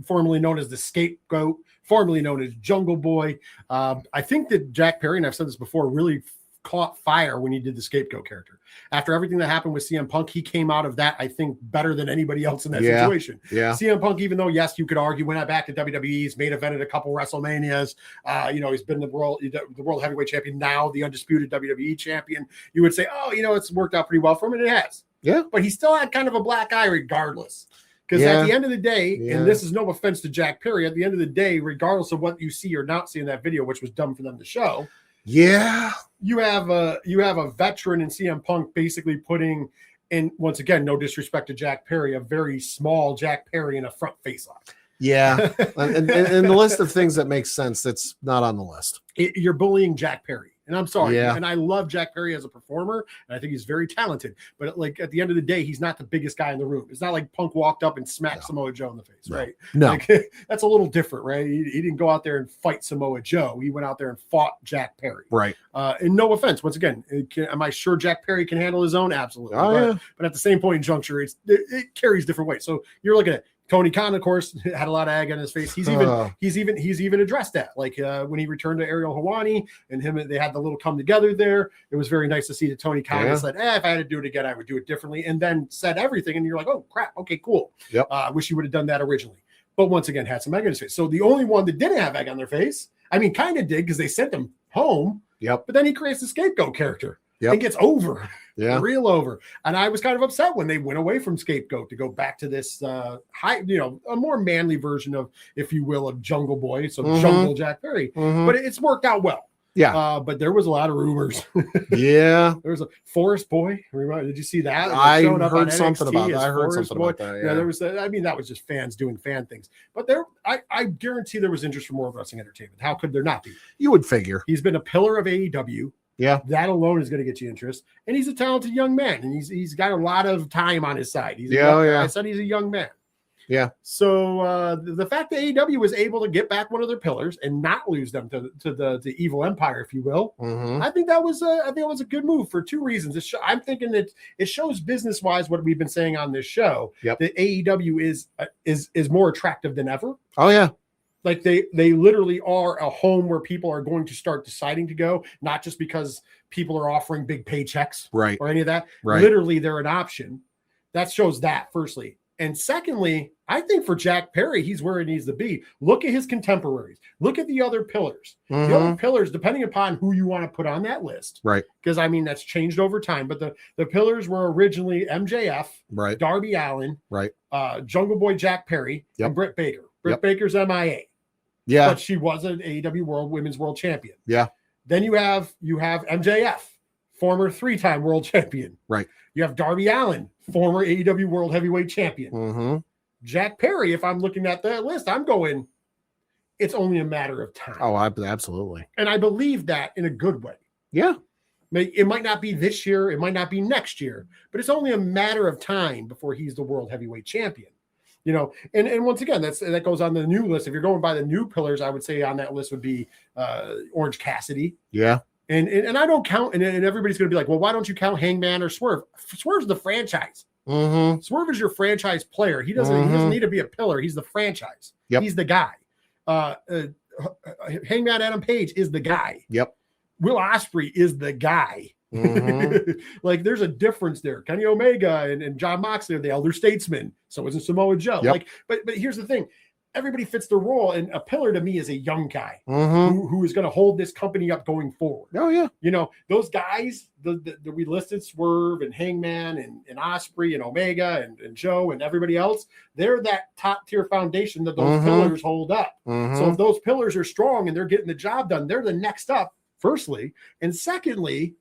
formerly known as the Scapegoat, formerly known as Jungle Boy. I think that Jack Perry, and I've said this before, really caught fire when he did the Scapegoat character. After everything that happened with CM Punk, he came out of that, I think, better than anybody else in that situation. Yeah. CM Punk, even though, yes, you could argue, went back to WWE, he's main evented a couple WrestleManias. He's been the world heavyweight champion, now the undisputed WWE champion. You would say, it's worked out pretty well for him, and it has. Yeah. But he still had kind of a black eye regardless. Because at the end of the day, and this is no offense to Jack Perry, at the end of the day, regardless of what you see or not see in that video, which was dumb for them to show, you have a veteran in CM Punk basically putting in, once again, no disrespect to Jack Perry, a very small Jack Perry in a front face off. Yeah. and the list of things that makes sense, that's not on the list. You're bullying Jack Perry. And I'm sorry. Yeah. And I love Jack Perry as a performer. And I think he's very talented. But at the end of the day, he's not the biggest guy in the room. It's not like Punk walked up and smacked Samoa Joe in the face, right? No. That's a little different, right? He didn't go out there and fight Samoa Joe. He went out there and fought Jack Perry. Right. And no offense, once again, am I sure Jack Perry can handle his own? Absolutely. But at the same point in juncture, it carries different weight. So you're looking at Tony Khan, of course, had a lot of egg on his face. He's even addressed that. Like when he returned to Ariel Helwani and him, they had the little come together there. It was very nice to see that Tony Khan said, if I had to do it again, I would do it differently. And then said everything. And you're like, oh crap. Okay, cool. Yep. Wish you would have done that originally. But once again, had some egg on his face. So the only one that didn't have egg on their face, kind of did, because they sent him home. Yep. But then he creates the Scapegoat character. And gets over, real over. And I was kind of upset when they went away from Scapegoat to go back to this a more manly version of, if you will, of Jungle Boy. So Jungle Jack Perry. But it's worked out well. Yeah. But there was a lot of rumors. There was a Forest Boy. Did you see that? I heard something about that. I heard something about that. Yeah, there was. That was just fans doing fan things. But I guarantee there was interest for more wrestling entertainment. How could there not be? You would figure. He's been a pillar of AEW. Yeah, that alone is going to get you interest, and he's a talented young man, and he's got a lot of time on his side. I said he's a young man. Yeah. So the fact that AEW was able to get back one of their pillars and not lose them to the evil empire, if you will, I think that was a good move for two reasons. I'm thinking that it shows business wise what we've been saying on this show, that AEW is more attractive than ever. Oh yeah. Like they literally are a home where people are going to start deciding to go, not just because people are offering big paychecks or any of that. Right. Literally, they're an option. That shows that, firstly. And secondly, I think for Jack Perry, he's where he needs to be. Look at his contemporaries. Look at the other pillars. The other pillars, depending upon who you want to put on that list. Right. Because, that's changed over time. But the pillars were originally MJF, Darby Allin, Jungle Boy Jack Perry, and Britt Baker. Britt Baker's MIA. Yeah. But she was an AEW Women's World Champion. Yeah. Then you have MJF, former 3-time world champion. Right. You have Darby Allin, former AEW World Heavyweight Champion. Jack Perry, if I'm looking at that list, I'm going, it's only a matter of time. Oh, absolutely. And I believe that in a good way. Yeah. It might not be this year. It might not be next year. But it's only a matter of time before he's the World Heavyweight Champion. And once again, that goes on the new list. If you're going by the new pillars, I would say on that list would be Orange Cassidy. Yeah. And I don't count, and everybody's going to be like, well, why don't you count Hangman or Swerve? Swerve's the franchise. Swerve is your franchise player. He doesn't need to be a pillar. He's the franchise. Yep. He's the guy. Hangman Adam Page is the guy. Yep. Will Ospreay is the guy. Like there's a difference there. Kenny Omega and John Moxley are the elder statesmen. So isn't Samoa Joe. Yep. But here's the thing. everybody fits their role. And a pillar to me is a young guy Mm-hmm. who is going to hold this company up going forward. Oh, yeah. You know, those guys, the we listed, Swerve and Hangman and Osprey and Omega and Joe and everybody else, they're that top tier foundation that those pillars hold up. So if those pillars are strong and they're getting the job done, they're the next up, firstly. And secondly,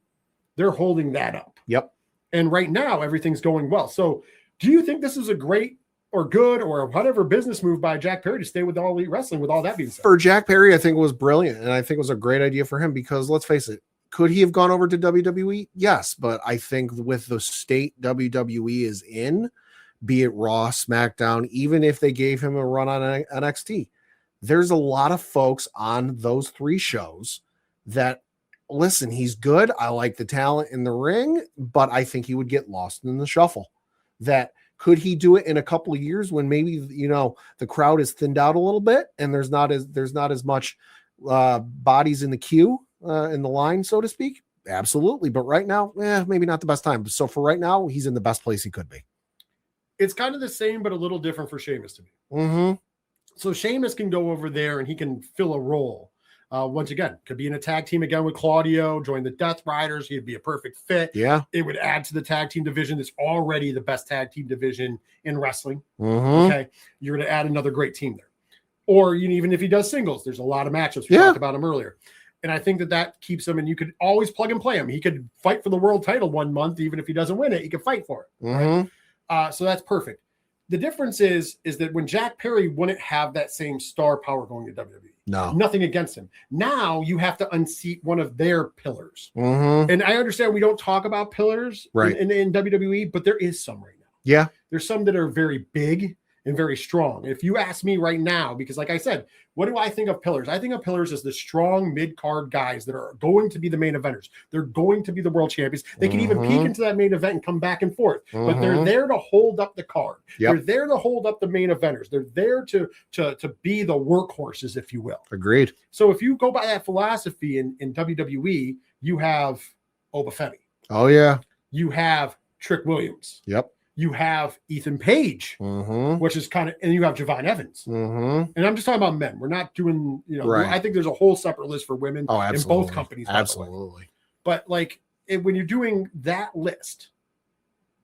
they're holding that up. Yep. And right now, everything's going well. So do you think this is a great or good or whatever business move by Jack Perry to stay with All Elite Wrestling, with all that being said? For Jack Perry, I think it was brilliant. And I think it was a great idea for him because let's face it, could he have gone over to WWE? Yes. But I think with the state WWE is in, be it Raw, SmackDown, even if they gave him a run on NXT, there's a lot of folks on those 3 shows that, listen, he's good. I like the talent in the ring, but I think he would get lost in the shuffle. That could he do it in a couple of years when maybe, you know, the crowd is thinned out a little bit and there's not as much bodies in the queue, in the line, so to speak? Absolutely. But right now, maybe not the best time. So for right now, he's in the best place he could be. It's kind of the same, but a little different for Sheamus to me. So Sheamus can go over there and he can fill a role. Once again, could be in a tag team again with Claudio, join the Death Riders. He'd be a perfect fit. Yeah. It would add to the tag team division. That's already the best tag team division in wrestling. Okay. You're going to add another great team there. Or even if he does singles, there's a lot of matchups. We talked about him earlier. And I think that keeps him, and you could always plug and play him. He could fight for the world title one month. Even if he doesn't win it, he could fight for it. Right? So that's perfect. The difference is that when Jack Perry wouldn't have that same star power going to WWE. No. Nothing against him. Now you have to unseat one of their pillars. And I understand we don't talk about pillars in WWE, but there is some right now. Yeah. There's some that are very big and very strong. If you ask me right now, because like I said, what do I think of pillars? I think of pillars as the strong mid-card guys that are going to be the main eventers. They're going to be the world champions. They can even peek into that main event and come back and forth, but they're there to hold up the card. They're there to hold up the main eventers. They're there to be the workhorses, if you will. Agreed. So if you go by that philosophy in WWE, you have Oba Femi. Oh, yeah. You have Trick Williams. Yep. You have Ethan Page, which is kind of, and you have Javon Evans. And I'm just talking about men. We're not doing, I think there's a whole separate list for women in both companies. Absolutely. But like when you're doing that list,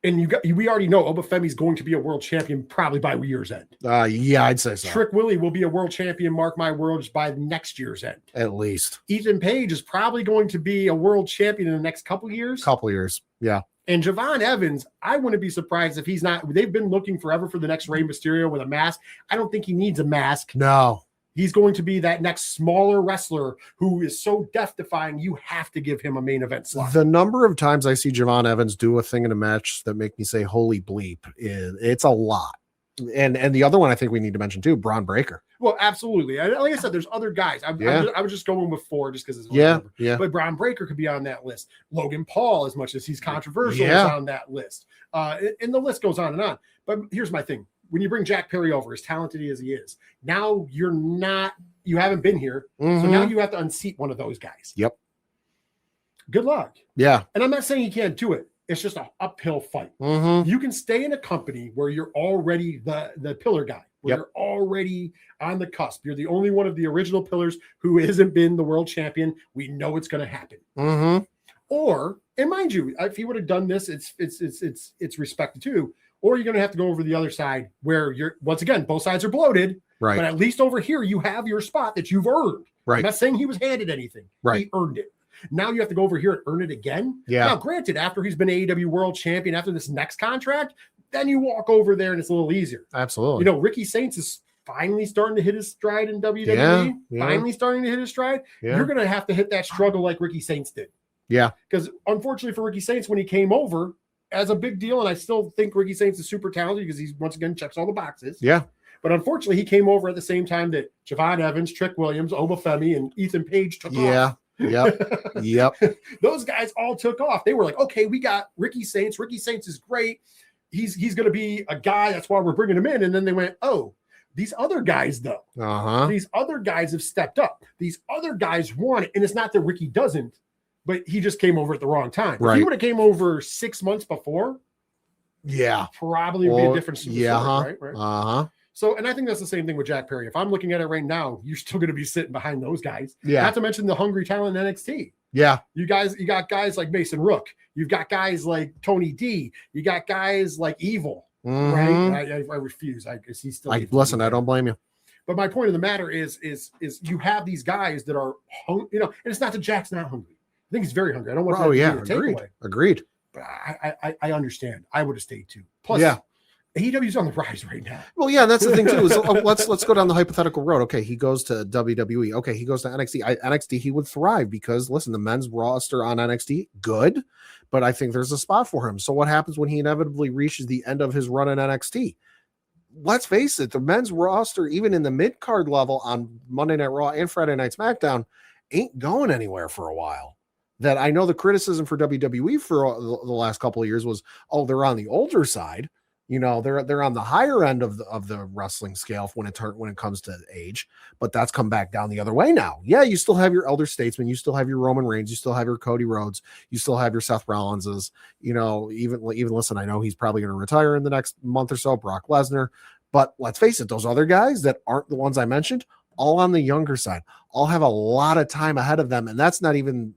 and we already know Oba Femi's going to be a world champion probably by year's end. Yeah, I'd say so. Trick Willie will be a world champion, mark my words, by next year's end. At least. Ethan Page is probably going to be a world champion in the next couple years. Yeah. And Javon Evans, I wouldn't be surprised if he's not. They've been looking forever for the next Rey Mysterio with a mask. I don't think he needs a mask. No. He's going to be that next smaller wrestler who is so death-defying, you have to give him a main event slot. The number of times I see Javon Evans do a thing in a match that make me say, holy bleep, it's a lot. And the other one I think we need to mention too, Braun Breaker. Well, absolutely. Like I said, there's other guys. I was just going with 4 just because it's yeah. But Braun Breaker could be on that list. Logan Paul, as much as he's controversial, is on that list. And the list goes on and on. But here's my thing. When you bring Jack Perry over, as talented as he is, now you haven't been here. So now you have to unseat one of those guys. Yep. Good luck. Yeah. And I'm not saying he can't do it. It's just an uphill fight. You can stay in a company where you're already the pillar guy, where you're already on the cusp. You're the only one of the original pillars who hasn't been the world champion. We know it's going to happen. Or, and mind you, if he would have done this, it's respected too. Or you're going to have to go over the other side where you're, once again, both sides are bloated. Right. But at least over here, you have your spot that you've earned. Right. I'm not saying he was handed anything. Right. He earned it. Now you have to go over here and earn it again. Yeah. Now, granted, after he's been AEW World Champion, after this next contract, then you walk over there and it's a little easier. Absolutely. Ricky Saints is finally starting to hit his stride in WWE. Finally starting to hit his stride. You're going to have to hit that struggle like Ricky Saints did. Yeah. Because unfortunately for Ricky Saints, when he came over, as a big deal, and I still think Ricky Saints is super talented because he's, once again, checks all the boxes. Yeah. But unfortunately, he came over at the same time that Javon Evans, Trick Williams, Oba Femi, and Ethan Page took off. Yep. Those guys all took off. They were like, okay, we got Ricky Saints. Ricky Saints is great. He's going to be a guy. That's why we're bringing him in. And then they went, oh, these other guys, though. These other guys have stepped up. These other guys want it. And it's not that Ricky doesn't, but he just came over at the wrong time. Right. If he would have came over 6 months before, probably would be a different story, right? So, and I think that's the same thing with Jack Perry. If I'm looking at it right now, you're still going to be sitting behind those guys. Yeah. Not to mention the hungry talent in NXT. Yeah. You got guys like Mason Rook. You've got guys like Tony D. You got guys like Evil, right? And I refuse. I guess he's still. Listen, I don't blame you. But my point of the matter is you have these guys that are, and it's not that Jack's not hungry. I think he's very hungry. I don't want to be a takeaway. Agreed. But I understand. I would have stayed too. Plus, AEW's on the rise right now. Well, yeah, that's the thing too. Is, let's go down the hypothetical road. Okay, he goes to WWE. Okay, he goes to NXT. NXT, he would thrive because listen, the men's roster on NXT, good, but I think there's a spot for him. So what happens when he inevitably reaches the end of his run in NXT? Let's face it, the men's roster, even in the mid-card level on Monday Night Raw and Friday Night SmackDown, ain't going anywhere for a while. That I know the criticism for WWE for the last couple of years was, oh, they're on the older side. They're on the higher end of the wrestling scale when it comes to age, but that's come back down the other way now. Yeah, you still have your elder statesmen, you still have your Roman Reigns, you still have your Cody Rhodes, you still have your Seth Rollinses. Even listen, I know he's probably going to retire in the next month or so, Brock Lesnar, but let's face it, those other guys that aren't the ones I mentioned, all on the younger side, all have a lot of time ahead of them, and that's not even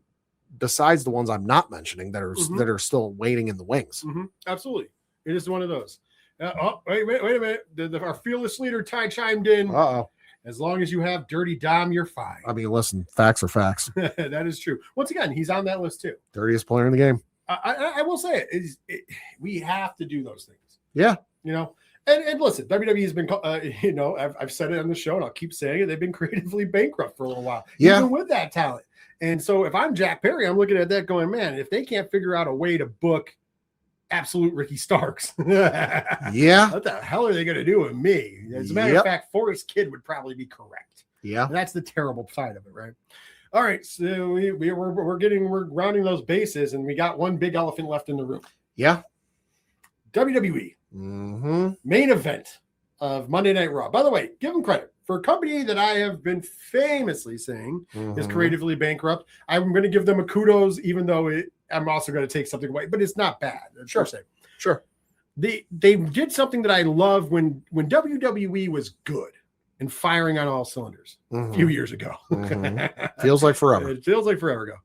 besides the ones I'm not mentioning that are still waiting in the wings. Absolutely. It is one of those. Wait a minute. Our fearless leader, Ty, chimed in. Uh-oh. As long as you have Dirty Dom, you're fine. I mean, listen, facts are facts. That is true. Once again, he's on that list too. Dirtiest player in the game. I will say we have to do those things. Yeah. And listen, WWE has been, I've said it on the show and I'll keep saying it. They've been creatively bankrupt for a little while. Yeah. Even with that talent. And so if I'm Jack Perry, I'm looking at that going, man, if they can't figure out a way to book absolute Ricky Starks. Yeah. What the hell are they going to do with me? As a matter of fact, Forrest Kidd would probably be correct. Yeah. And that's the terrible side of it, right? All right. So we're rounding those bases, and we got one big elephant left in the room. Yeah. WWE. Main event of Monday Night Raw. By the way, give them credit. For a company that I have been famously saying is creatively bankrupt, I'm going to give them a kudos, even though I'm also going to take something away, but it's not bad. Sure. They did something that I love when WWE was good and firing on all cylinders a few years ago. Feels like forever. It feels like forever ago.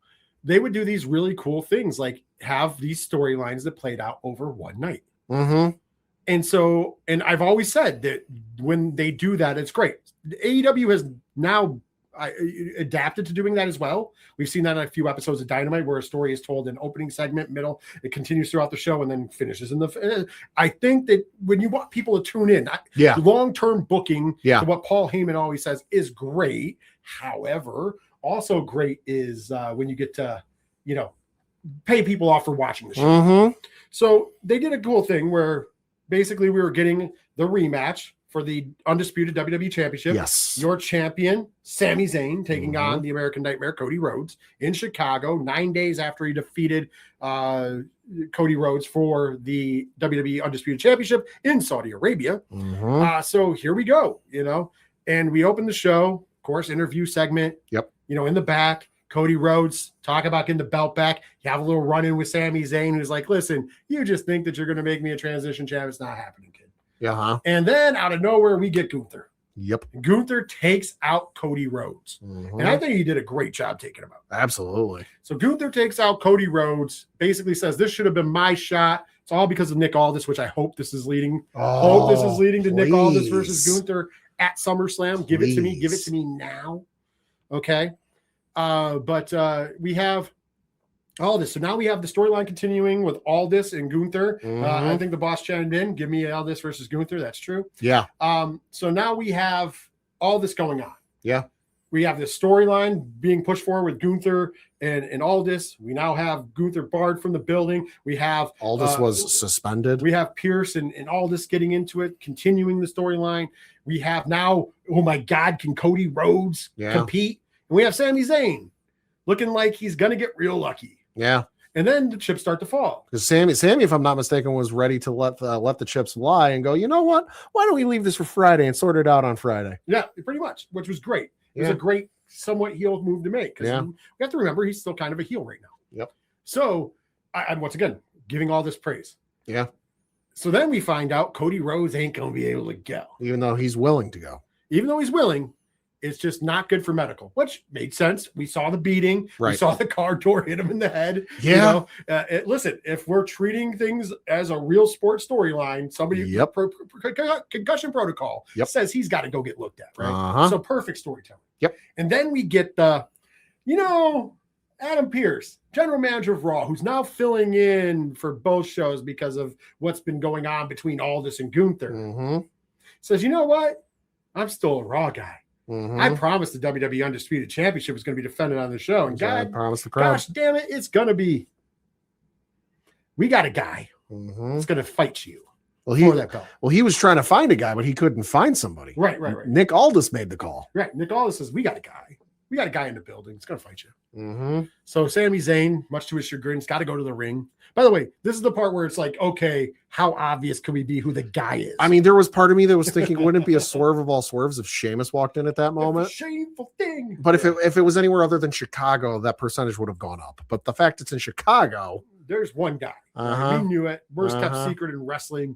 They would do these really cool things, like have these storylines that played out over one night. And I've always said that when they do that, it's great. AEW has now adapted to doing that as well. We've seen that in a few episodes of Dynamite where a story is told in opening segment, middle, it continues throughout the show, and then finishes in the. I think that when you want people to tune in, long-term booking, to what Paul Heyman always says is great. However, also great is when you get to, pay people off for watching the show. So they did a cool thing where basically we were getting the rematch for the undisputed WWE Championship. Yes. Your champion, Sami Zayn, taking on the American Nightmare, Cody Rhodes, in Chicago, 9 days after he defeated Cody Rhodes for the WWE Undisputed Championship in Saudi Arabia. So here we go, and we open the show, of course, interview segment. In the back, Cody Rhodes talk about getting the belt back. You have a little run-in with Sami Zayn, who's like, listen, you just think that you're going to make me a transition champ. It's not happening, kid. And then out of nowhere, we get Gunther. Gunther takes out Cody Rhodes. And I think he did a great job taking him out. Absolutely. So Gunther takes out Cody Rhodes, basically says, this should have been my shot. It's all because of Nick Aldis, which I hope this is leading. To Nick Aldis versus Gunther at SummerSlam. Give it to me. Give it to me now. Okay. But we have Aldis. So now we have the storyline continuing with Aldis and Gunther. I think the boss chimed in. Give me Aldis versus Gunther. That's true. Yeah. So now we have all this going on. Yeah. We have this storyline being pushed forward with Gunther and Aldis. We now have Gunther barred from the building. We have Aldis was suspended. We have Pierce and Aldis getting into it, continuing the storyline. We have now, oh my God, can Cody Rhodes compete? And we have Sami Zayn looking like he's going to get real lucky. Yeah. And then the chips start to fall. Because Sammy, if I'm not mistaken, was ready to let the chips lie and go, you know what? Why don't we leave this for Friday and sort it out on Friday? Yeah, pretty much, which was great. It was a great, somewhat heel move to make. Because we have to remember, he's still kind of a heel right now. Yep. So, I'm once again giving all this praise. Yeah. So then we find out Cody Rhodes ain't going to be able to go. Even though he's willing to go. Even though he's willing, it's just not good for medical, which made sense. We saw the beating. Right. We saw the car door hit him in the head. Yeah. Listen, if we're treating things as a real sports storyline, somebody concussion protocol says he's got to go get looked at, right? So perfect storytelling. Yep. And then we get Adam Pearce, general manager of Raw, who's now filling in for both shows because of what's been going on between Aldis and Gunther. Says, you know what? I'm still a Raw guy. I promised the WWE Undisputed Championship was going to be defended on the show. And I promised the crowd. Gosh damn it, it's going to be. We got a guy that's going to fight you. Well, he was trying to find a guy, but he couldn't find somebody. Right. Nick Aldis made the call. Right. Nick Aldis says, we got a guy. We got a guy in the building. It's going to fight you. So Sami Zayn, much to his chagrin, has got to go to the ring. By the way, this is the part where it's like, okay, how obvious can we be who the guy is? I mean, there was part of me that was thinking, wouldn't it be a swerve of all swerves if Sheamus walked in at that moment? It's a shameful thing. But if it was anywhere other than Chicago, that percentage would have gone up. But the fact it's in Chicago. There's one guy. We knew it. Worst kept secret in wrestling.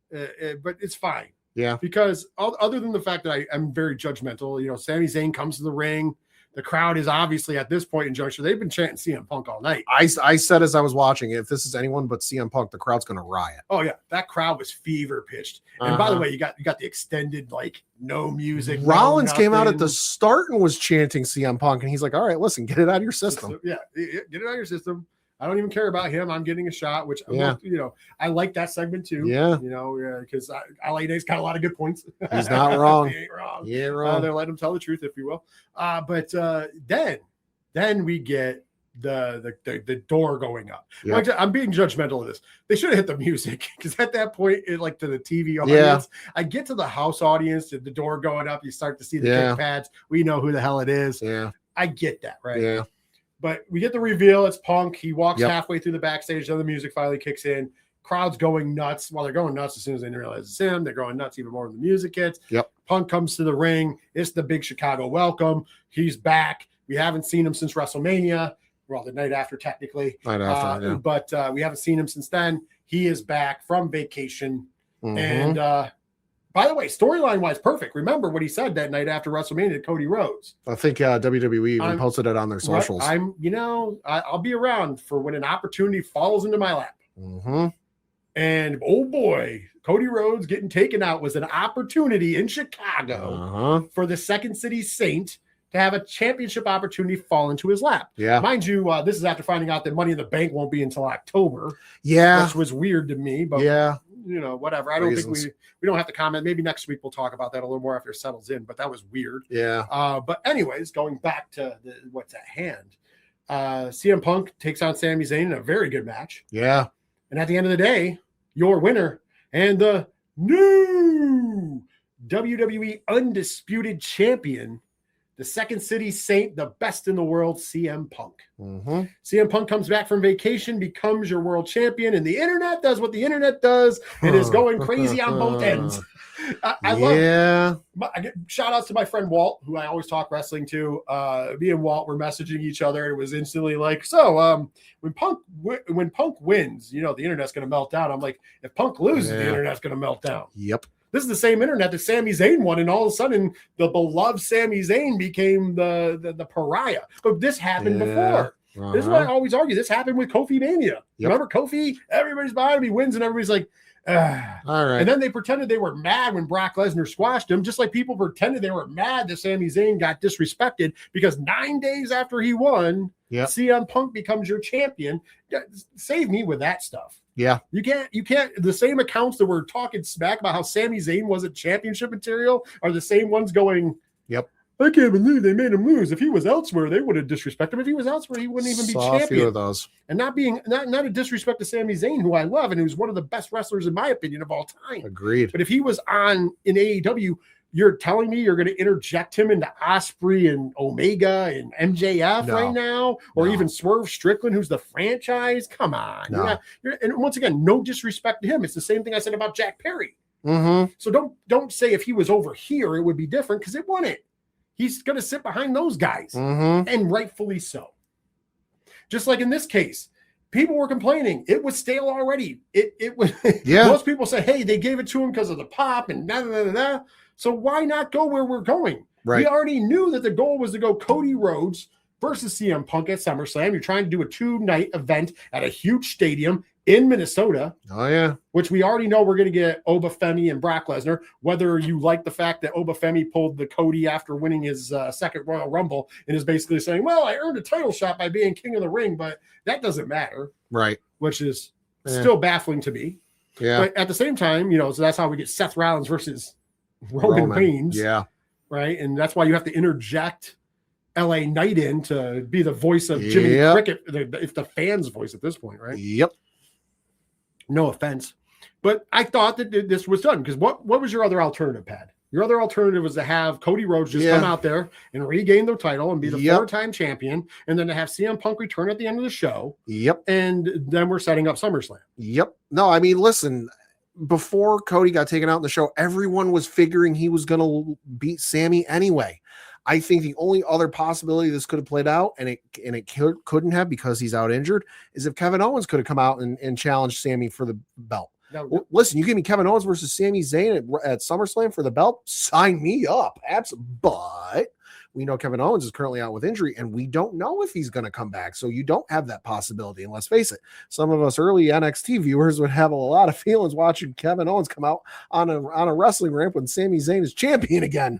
But it's fine. Yeah. Because other than the fact that I'm very judgmental, Sami Zayn comes to the ring. The crowd is obviously at this point in juncture. They've been chanting CM Punk all night. I said as I was watching, if this is anyone but CM Punk, the crowd's going to riot. Oh yeah, that crowd was fever pitched. And by the way, you got the extended no music. Rollins came out at the start and was chanting CM Punk, and he's like, "All right, listen, get it out of your system." Yeah, get it out of your system. I don't even care about him. I'm getting a shot, which I like that segment too. Yeah, because LA's got a lot of good points. He's not wrong. He ain't wrong. He ain't wrong. They're letting him tell the truth, if you will. But then we get the door going up. Yep. I'm being judgmental of this. They should have hit the music because at that point, to the TV audience, I get to the house audience, the door going up, you start to see the kick pads. We know who the hell it is. Yeah, I get that, right? Yeah. But we get the reveal. It's Punk. He walks halfway through the backstage. Then the music finally kicks in. Crowd's going nuts. Well, they're going nuts as soon as they realize it's him. They're going nuts even more when the music hits. Yep. Punk comes to the ring. It's the big Chicago welcome. He's back. We haven't seen him since WrestleMania. Well, the night after, technically. But we haven't seen him since then. He is back from vacation. And by the way, storyline-wise, perfect. Remember what he said that night after WrestleMania to Cody Rhodes. I think WWE even posted it on their socials. I'll be around for when an opportunity falls into my lap. And oh boy, Cody Rhodes getting taken out was an opportunity in Chicago for the Second City Saint to have a championship opportunity fall into his lap. Yeah. Mind you, this is after finding out that Money in the Bank won't be until October. Yeah. Which was weird to me, but whatever. I don't think we don't have to comment. Maybe next week we'll talk about that a little more after it settles in, but that was weird. Yeah. But anyways, going back to what's at hand, CM Punk takes on Sami Zayn in a very good match. Yeah. And at the end of the day, your winner and the new WWE Undisputed Champion, the Second City Saint, the best in the world, CM Punk. CM Punk comes back from vacation, becomes your world champion, and the internet does what the internet does. It is going crazy on both ends. I love shout outs to my friend Walt, who I always talk wrestling to. Me and Walt were messaging each other. It was instantly like, when Punk wins, the internet's going to melt down. I'm like, if Punk loses, the internet's going to melt down. Yep. This is the same internet that Sami Zayn won, and all of a sudden, the beloved Sami Zayn became the pariah. But this happened before. This is what I always argue. This happened with Kofi Mania. Remember Kofi? Everybody's behind him. He wins, and everybody's like, all right. And then they pretended they were mad when Brock Lesnar squashed him, just like people pretended they were mad that Sami Zayn got disrespected because 9 days after he won, CM Punk becomes your champion. Save me with that stuff. Yeah. You can't, the same accounts that were talking smack about how Sami Zayn wasn't championship material are the same ones going, I can't believe they made him lose. If he was elsewhere, they would have disrespected him. If he was elsewhere, he wouldn't even be champion. A few of those. And not a disrespect to Sami Zayn, who I love and who's one of the best wrestlers in my opinion of all time. Agreed. But if he was in AEW, you're telling me you're going to interject him into Osprey and Omega and MJF right now, or even Swerve Strickland, who's the franchise? Come on. And once again, no disrespect to him. It's the same thing I said about Jack Perry. So don't say if he was over here, it would be different, because it wouldn't. He's going to sit behind those guys, and rightfully so. Just like in this case, people were complaining. It was stale already. It was. Yeah. Most people say, hey, they gave it to him because of the pop and da. So why not go where we're going? Right. We already knew that the goal was to go Cody Rhodes versus CM Punk at SummerSlam. You're trying to do a 2-night event at a huge stadium in Minnesota. Oh, yeah. Which we already know we're going to get Obafemi and Brock Lesnar. Whether you like the fact that Obafemi pulled the Cody after winning his second Royal Rumble and is basically saying, well, I earned a title shot by being king of the ring, but that doesn't matter. Right. Which is still baffling to me. Yeah. But at the same time, so that's how we get Seth Rollins versus Roman Reigns. Yeah. Right. And that's why you have to interject LA Knight in to be the voice of Jimmy Cricket, if the fans' voice at this point, right? Yep. No offense. But I thought that this was done because what was your other alternative, Pat? Your other alternative was to have Cody Rhodes just come out there and regain the title and be the 4-time champion, and then to have CM Punk return at the end of the show. Yep. And then we're setting up SummerSlam. Yep. No, I mean, listen, before Cody got taken out in the show, everyone was figuring he was going to beat Sammy anyway. I think the only other possibility this could have played out, and it couldn't have because he's out injured, is if Kevin Owens could have come out and challenged Sammy for the belt. Well, listen, you give me Kevin Owens versus Sami Zayn at SummerSlam for the belt, sign me up. Absolutely. But we know Kevin Owens is currently out with injury, and we don't know if he's going to come back. So you don't have that possibility. And let's face it, some of us early NXT viewers would have a lot of feelings watching Kevin Owens come out on a wrestling ramp when Sami Zayn is champion again.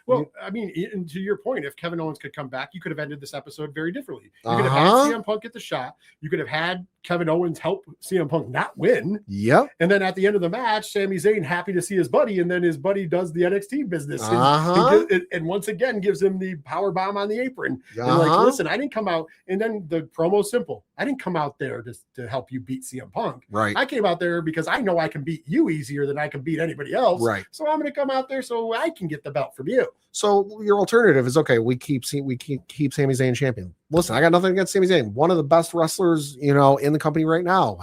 Well, I mean, and to your point, if Kevin Owens could come back, you could have ended this episode very differently. You could have had CM Punk get the shot. You could have had Kevin Owens help CM Punk not win. Yep. And then at the end of the match, Sami Zayn happy to see his buddy, and then his buddy does the NXT business. And once again gives him the power bomb on the apron. And like, listen, I didn't come out. And then the promo's simple. I didn't come out there to help you beat CM Punk. Right. I came out there because I know I can beat you easier than I can beat anybody else. Right. So I'm going to come out there so I can get the belt from you. So your alternative is, okay, we keep Sami Zayn champion. Listen, I got nothing against Sami Zayn. One of the best wrestlers, in the company right now.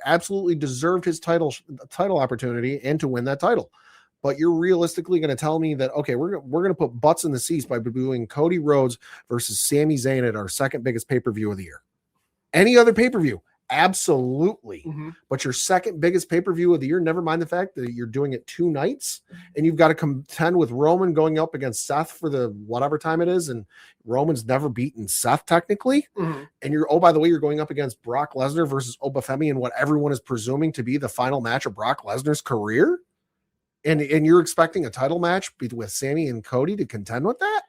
Absolutely deserved his title opportunity and to win that title. But you're realistically going to tell me that, okay, we're going to put butts in the seats by doing Cody Rhodes versus Sami Zayn at our second biggest pay-per-view of the year. Any other pay-per-view? Absolutely. Mm-hmm. But your second biggest pay-per-view of the year, never mind the fact that you're doing it 2 nights and you've got to contend with Roman going up against Seth for the whatever time it is, and Roman's never beaten Seth technically. Mm-hmm. And by the way, you're going up against Brock Lesnar versus Obafemi in what everyone is presuming to be the final match of Brock Lesnar's career. And you're expecting a title match with Sammy and Cody to contend with that?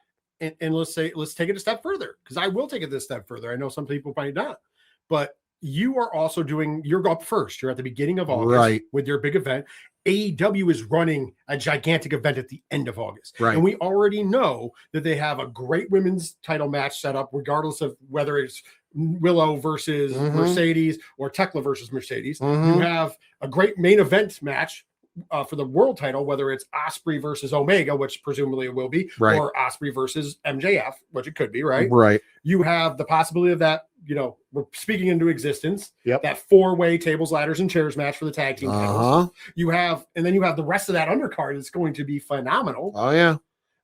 And let's take it a step further, because I will take it this step further. I know some people might not, but you are also you're up first. You're at the beginning of August, right, with your big event. AEW is running a gigantic event at the end of August. Right. And we already know that they have a great women's title match set up, regardless of whether it's Willow versus Mercedes or Tekla versus Mercedes. You have a great main event match for the world title, whether it's Osprey versus Omega, which presumably it will be, right, or Osprey versus MJF, which it could be, right? Right. You have the possibility of that, we're speaking into existence. Yep. That 4-way tables, ladders, and chairs match for the tag team titles. You have the rest of that undercard is going to be phenomenal. Oh yeah.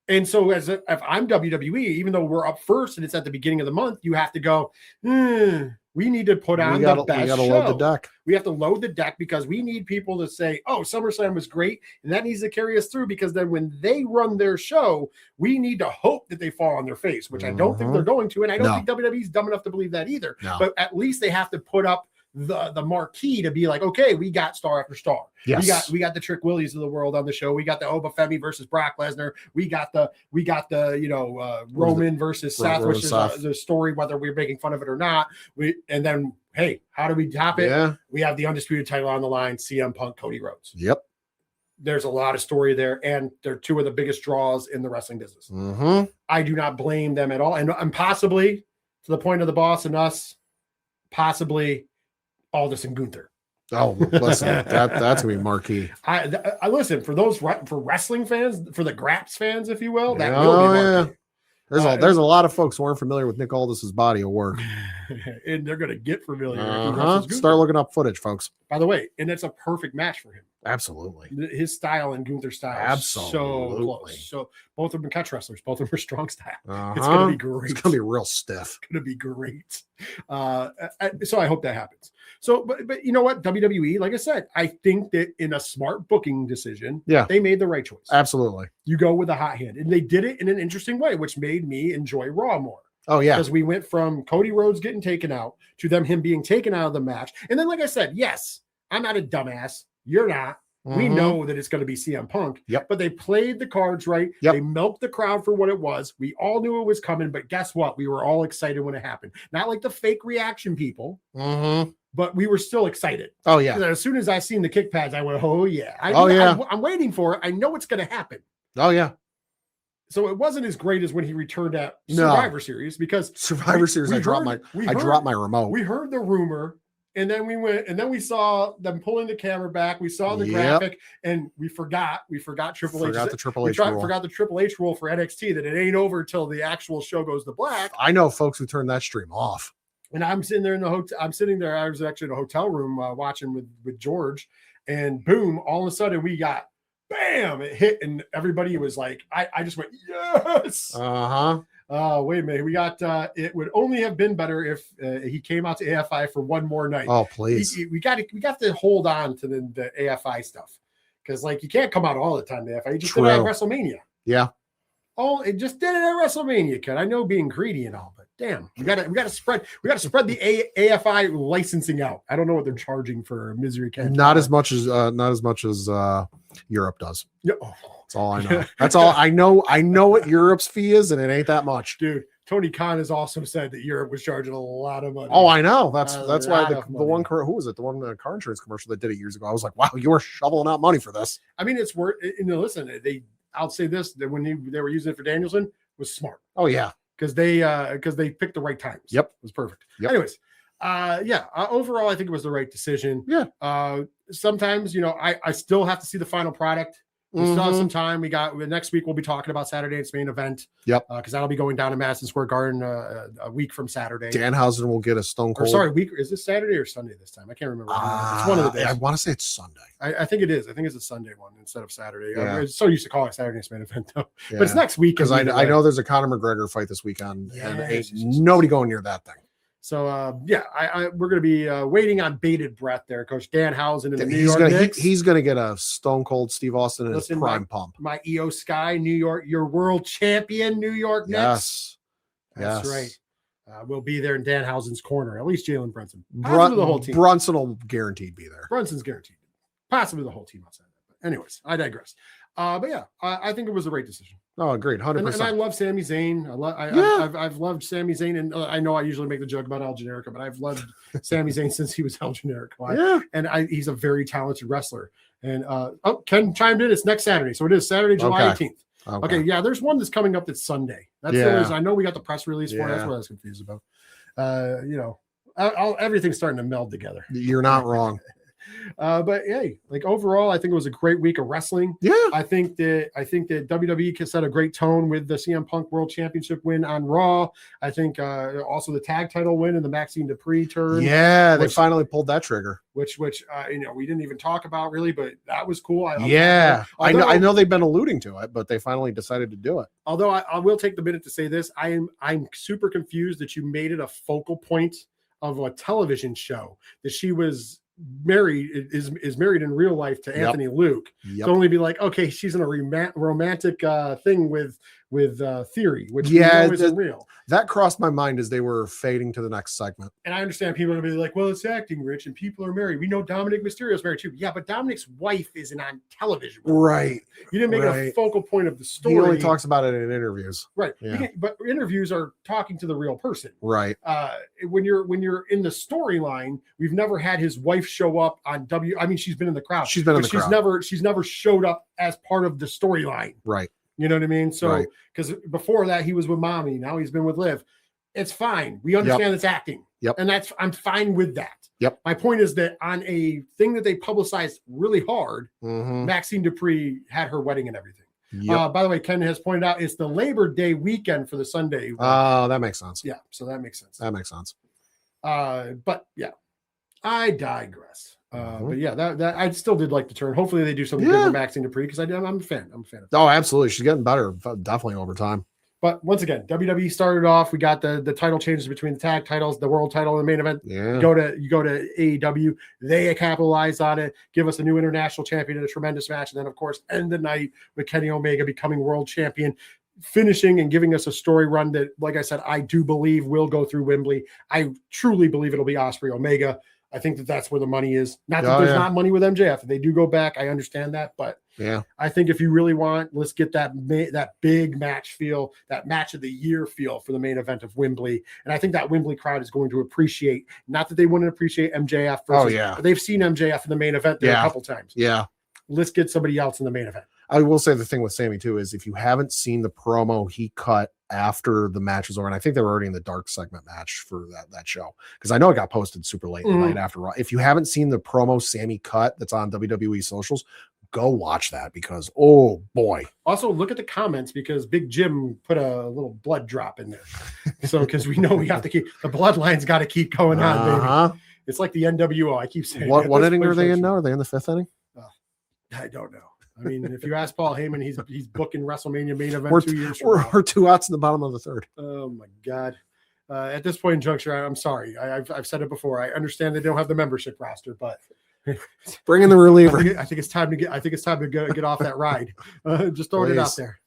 And so if I'm WWE, even though we're up first and it's at the beginning of the month, you have to go, we need to put on the best show. Load the deck. We have to load the deck because we need people to say, oh, SummerSlam was great. And that needs to carry us through, because then when they run their show, we need to hope that they fall on their face, which I don't think they're going to. And I don't think WWE's dumb enough to believe that either. No. But at least they have to put up the marquee to be like, okay, we got star after star. Yes. We got the Trick Willies of the world on the show. We got the Obafemi versus Brock Lesnar. We got the Roman versus Seth, which is the story, whether we're making fun of it or not. And then, hey, how do we top it? Yeah. We have the undisputed title on the line, CM Punk, Cody Rhodes. Yep. There's a lot of story there, and they're 2 of the biggest draws in the wrestling business. I do not blame them at all. And possibly, to the point of the Boss and Us, possibly Aldis and Gunther. Oh, listen, that's gonna be marquee. I listen for wrestling fans, for the Graps fans, if you will. That will be marquee. There's a lot of folks who aren't familiar with Nick Aldis's body of work, and they're gonna get familiar. Start looking up footage, folks. By the way, and it's a perfect match for him. Absolutely. His style and Gunther's style is so Absolutely. close. So both of them are catch wrestlers. Both of them are strong style. Uh-huh. It's going to be great. It's going to be real stiff. It's going to be great. So I hope that happens. So, but you know what? WWE, like I said, I think that in a smart booking decision, they made the right choice. Absolutely. You go with a hot hand. And they did it in an interesting way, which made me enjoy Raw more. Oh, yeah. Because we went from Cody Rhodes getting taken out to him being taken out of the match. And then, like I said, yes, I'm not a dumbass. You're not. Mm-hmm. We know that it's going to be CM Punk. Yep. But they played the cards right. Yep. They milked the crowd for what it was. We all knew it was coming. But guess what? We were all excited when it happened. Not like the fake reaction people. Mm-hmm. But we were still excited. Oh, yeah. As soon as I seen the kick pads, I went, oh, yeah. I'm waiting for it. I know it's going to happen. Oh, yeah. So it wasn't as great as when he returned at Survivor Series, because Survivor Series, I dropped my remote. We heard the rumor, and then we went, and then we saw them pulling the camera back. We saw the graphic, and we forgot Triple H. Forgot the Triple H rule. Forgot the Triple H rule for NXT, that it ain't over till the actual show goes to black. I know folks who turned that stream off. And I'm sitting there in the hotel. I was actually in a hotel room watching with George, and boom! All of a sudden we got. Bam! It hit, and everybody was like, I just went, yes! Wait a minute. We got, it would only have been better if he came out to AFI for one more night. Oh, please. We got to hold on to the AFI stuff. Because, like, you can't come out all the time to AFI. You just did it at WrestleMania. Yeah. Oh, it just did it at WrestleMania, kid. I know being greedy and all, but damn, we gotta spread the AFI licensing out. I don't know what they're charging for Misery Ken. Not as much as Europe does. Yeah. That's all I know. That's all I know. I know what Europe's fee is, and it ain't that much. Dude, Tony Khan has also said that Europe was charging a lot of money. Oh, I know. That's why the one who was it? The one car insurance commercial that did it years ago. I was like, wow, you were shoveling out money for this. I mean, it's worth. Listen, I'll say this: that when they were using it for Danielson, was smart. Oh yeah, because they picked the right times. Yep, it was perfect. Yep. Anyways, overall, I think it was the right decision. Yeah. Sometimes, I still have to see the final product. We still have some time. We got next week. We'll be talking about Saturday night's main event. Yep. Because that'll be going down to Madison Square Garden a week from Saturday. Danhausen will get a Stone Cold. Week. Is this Saturday or Sunday this time? I can't remember. It's one of the days. I want to say it's Sunday. I think it is. I think it's a Sunday one instead of Saturday. Yeah. I'm so used to calling it Saturday night's main event though. Yeah. But it's next week. Because I know there's a Conor McGregor fight this weekend, and nobody going near that thing. So we're going to be waiting on bated breath there, Coach Danhausen in the New York Knicks. He's going to get a Stone Cold Steve Austin in his prime pump. My EO Sky, New York, your world champion, New York Knicks. That's right. We'll be there in Danhausen's corner. At least Jalen Brunson. Possibly the whole team. Brunson will guaranteed be there. Brunson's guaranteed. Possibly the whole team outside that. But anyways, I digress. I think it was the right decision. Oh, agreed, 100%. And I love Sami Zayn. I've loved Sami Zayn, and I know I usually make the joke about El Generico, but I've loved Sami Zayn since he was El Generico. He's a very talented wrestler. And Ken chimed in. It's next Saturday, so it is Saturday, July 18th. Okay, yeah. There's one that's coming up that's Sunday. I know we got the press release for it. That's what I was confused about. Everything's starting to meld together. You're not wrong. But hey, like overall, I think it was a great week of wrestling. Yeah, I think that WWE set a great tone with the CM Punk World Championship win on Raw. I think also the tag title win and the Maxine Dupree turn. Yeah, they finally pulled that trigger. Which we didn't even talk about really, but that was cool. I know they've been alluding to it, but they finally decided to do it. Although I will take the minute to say this, I'm super confused that you made it a focal point of a television show that she was is married in real life to Anthony Luke. To only be like, okay, she's in a romantic thing with Theory, which isn't real. That crossed my mind as they were fading to the next segment. And I understand people are gonna be like, well, it's acting, Rich, and people are married. We know Dominic Mysterio's married too. Yeah, but Dominic's wife isn't on television. Right. You didn't make it a focal point of the story. He only talks about it in interviews. Right. Yeah. But interviews are talking to the real person. Right. When you're in the storyline, we've never had his wife show up on I mean, she's been in the crowd. She's been in the crowd. She's never showed up as part of the storyline. Right. You know what I mean? So, because before that, he was with Mommy. Now he's been with Liv. It's fine. We understand it's acting. Yep. And I'm fine with that. Yep. My point is that on a thing that they publicized really hard, Maxine Dupree had her wedding and everything. Yep. By the way, Ken has pointed out it's the Labor Day weekend for the Sunday. Oh, that makes sense. Yeah. So that makes sense. That makes sense. But yeah, I digress. But yeah, that I still did like the turn. Hopefully they do something good with Maxine Dupree because I'm a fan. I'm a fan of Oh, absolutely. She's getting better, definitely over time. But once again, WWE started off. We got the title changes between the tag titles, the world title, and the main event. Yeah. You go to AEW. They capitalized on it, give us a new international champion in a tremendous match, and then of course end the night with Kenny Omega becoming world champion, finishing and giving us a story run that, like I said, I do believe will go through Wembley. I truly believe it'll be Ospreay Omega. I think that's where the money is. Not that there's not money with MJF. If they do go back, I understand that, but I think if you really want, let's get that big match feel, that match of the year feel for the main event of Wembley. And I think that Wembley crowd is going to appreciate, not that they wouldn't appreciate MJF versus, but they've seen MJF in the main event there a couple times. Yeah. Let's get somebody else in the main event. I will say the thing with Sammy too is if you haven't seen the promo he cut after the match was over, and I think they were already in the dark segment match for that show, because I know it got posted super late the night after. If you haven't seen the promo Sammy cut that's on WWE socials, go watch that, because oh boy. Also look at the comments, because Big Jim put a little blood drop in there. So because we know we have to keep the bloodline's got to keep going on, baby. It's like the NWO. I keep saying. What inning are they in now? Are they in the 5th inning? I don't know. I mean, if you ask Paul Heyman, he's booking WrestleMania main event 2 years from now. We're 2 outs in the bottom of the 3rd. Oh my God! At this point in juncture, I'm sorry. I've said it before. I understand they don't have the membership roster, but bring in the reliever. I think it's time to get off that ride. Just throwing it out there.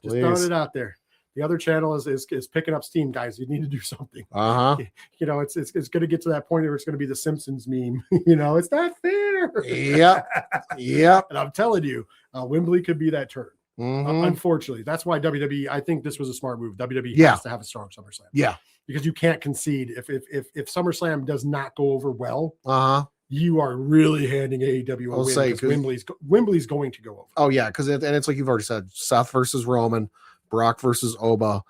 Just throwing it out there. The other channel is picking up steam, guys. You need to do something. You know, it's going to get to that point where it's going to be the Simpsons meme. You know, it's not fair. Yep. And I'm telling you, Wembley could be that turn. Unfortunately, that's why WWE. I think this was a smart move. WWE has to have a strong SummerSlam. Yeah, because you can't concede if SummerSlam does not go over well. You are really handing AEW a win, because Wembley's going to go over. Oh yeah, because it's like you've already said, Seth versus Roman. Brock versus Oba.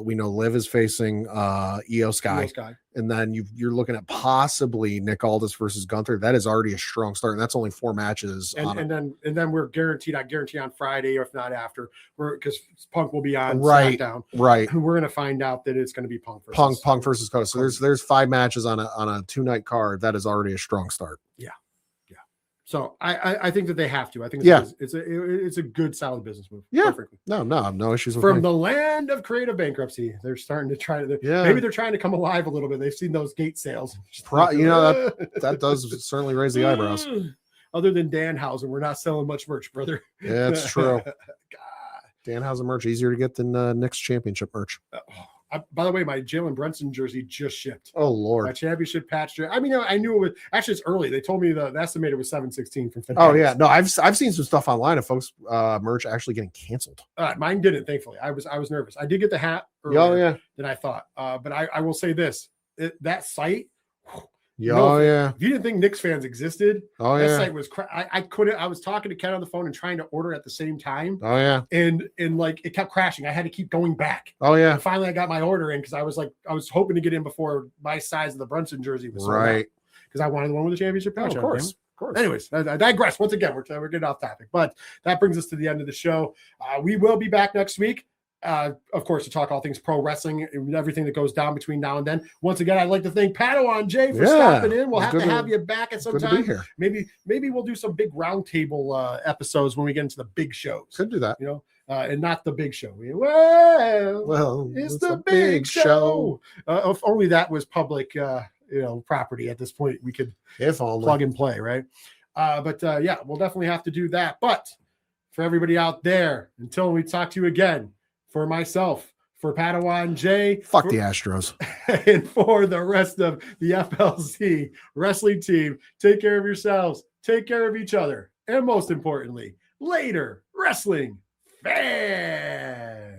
We know Liv is facing Io Sky. And then you're looking at possibly Nick Aldis versus Gunther. That is already a strong start, and that's only 4 matches. And then we're guaranteed on Friday, or if not after, because Punk will be on SmackDown. Right. We're going to find out that it's going to be Punk versus Cody. So there's 5 matches on a 2-night card. That is already a strong start. Yeah. So I think that they have to. I think it's a good, solid business move. Yeah. No issues with From the land of creative bankruptcy. They're starting to try to. Maybe they're trying to come alive a little bit. They've seen those gate sales. That does certainly raise the eyebrows. Other than Danhausen, we're not selling much merch, brother. Yeah, that's true. God. Danhausen merch easier to get than Nick's championship merch. By the way, my Jalen Brunson jersey just shipped. Oh Lord! My championship patch jersey. I mean, I knew it was actually it's early. They told me the estimated was 7/16 from. Oh yeah, no, I've seen some stuff online of folks merch actually getting canceled. Mine didn't, thankfully. I was nervous. I did get the hat earlier than I thought. But I will say this: that site. If you didn't think Knicks fans existed, that site was I couldn't. I was talking to Ken on the phone and trying to order at the same time. And like it kept crashing. I had to keep going back. And finally I got my order in, because I was hoping to get in before my size of the Brunson jersey was sold out, because I wanted the one with the championship patch. Of course. Anyways, I digress. Once again, we're getting off topic, but that brings us to the end of the show. We will be back next week. Of course, to talk all things pro wrestling and everything that goes down between now and then. Once again, I'd like to thank Padawan Jay for stopping in. We'll have to have you back at some time. Maybe we'll do some big roundtable episodes when we get into the big shows. Could do that. You know, and not the big show. Well, it's the big show. If only that was public, property at this point, we could plug and play, right? But we'll definitely have to do that. But for everybody out there, until we talk to you again. For myself, for Padawan Jay, the Astros, and for the rest of the FLZ Wrestling Team, take care of yourselves, take care of each other, and most importantly, later wrestling fans.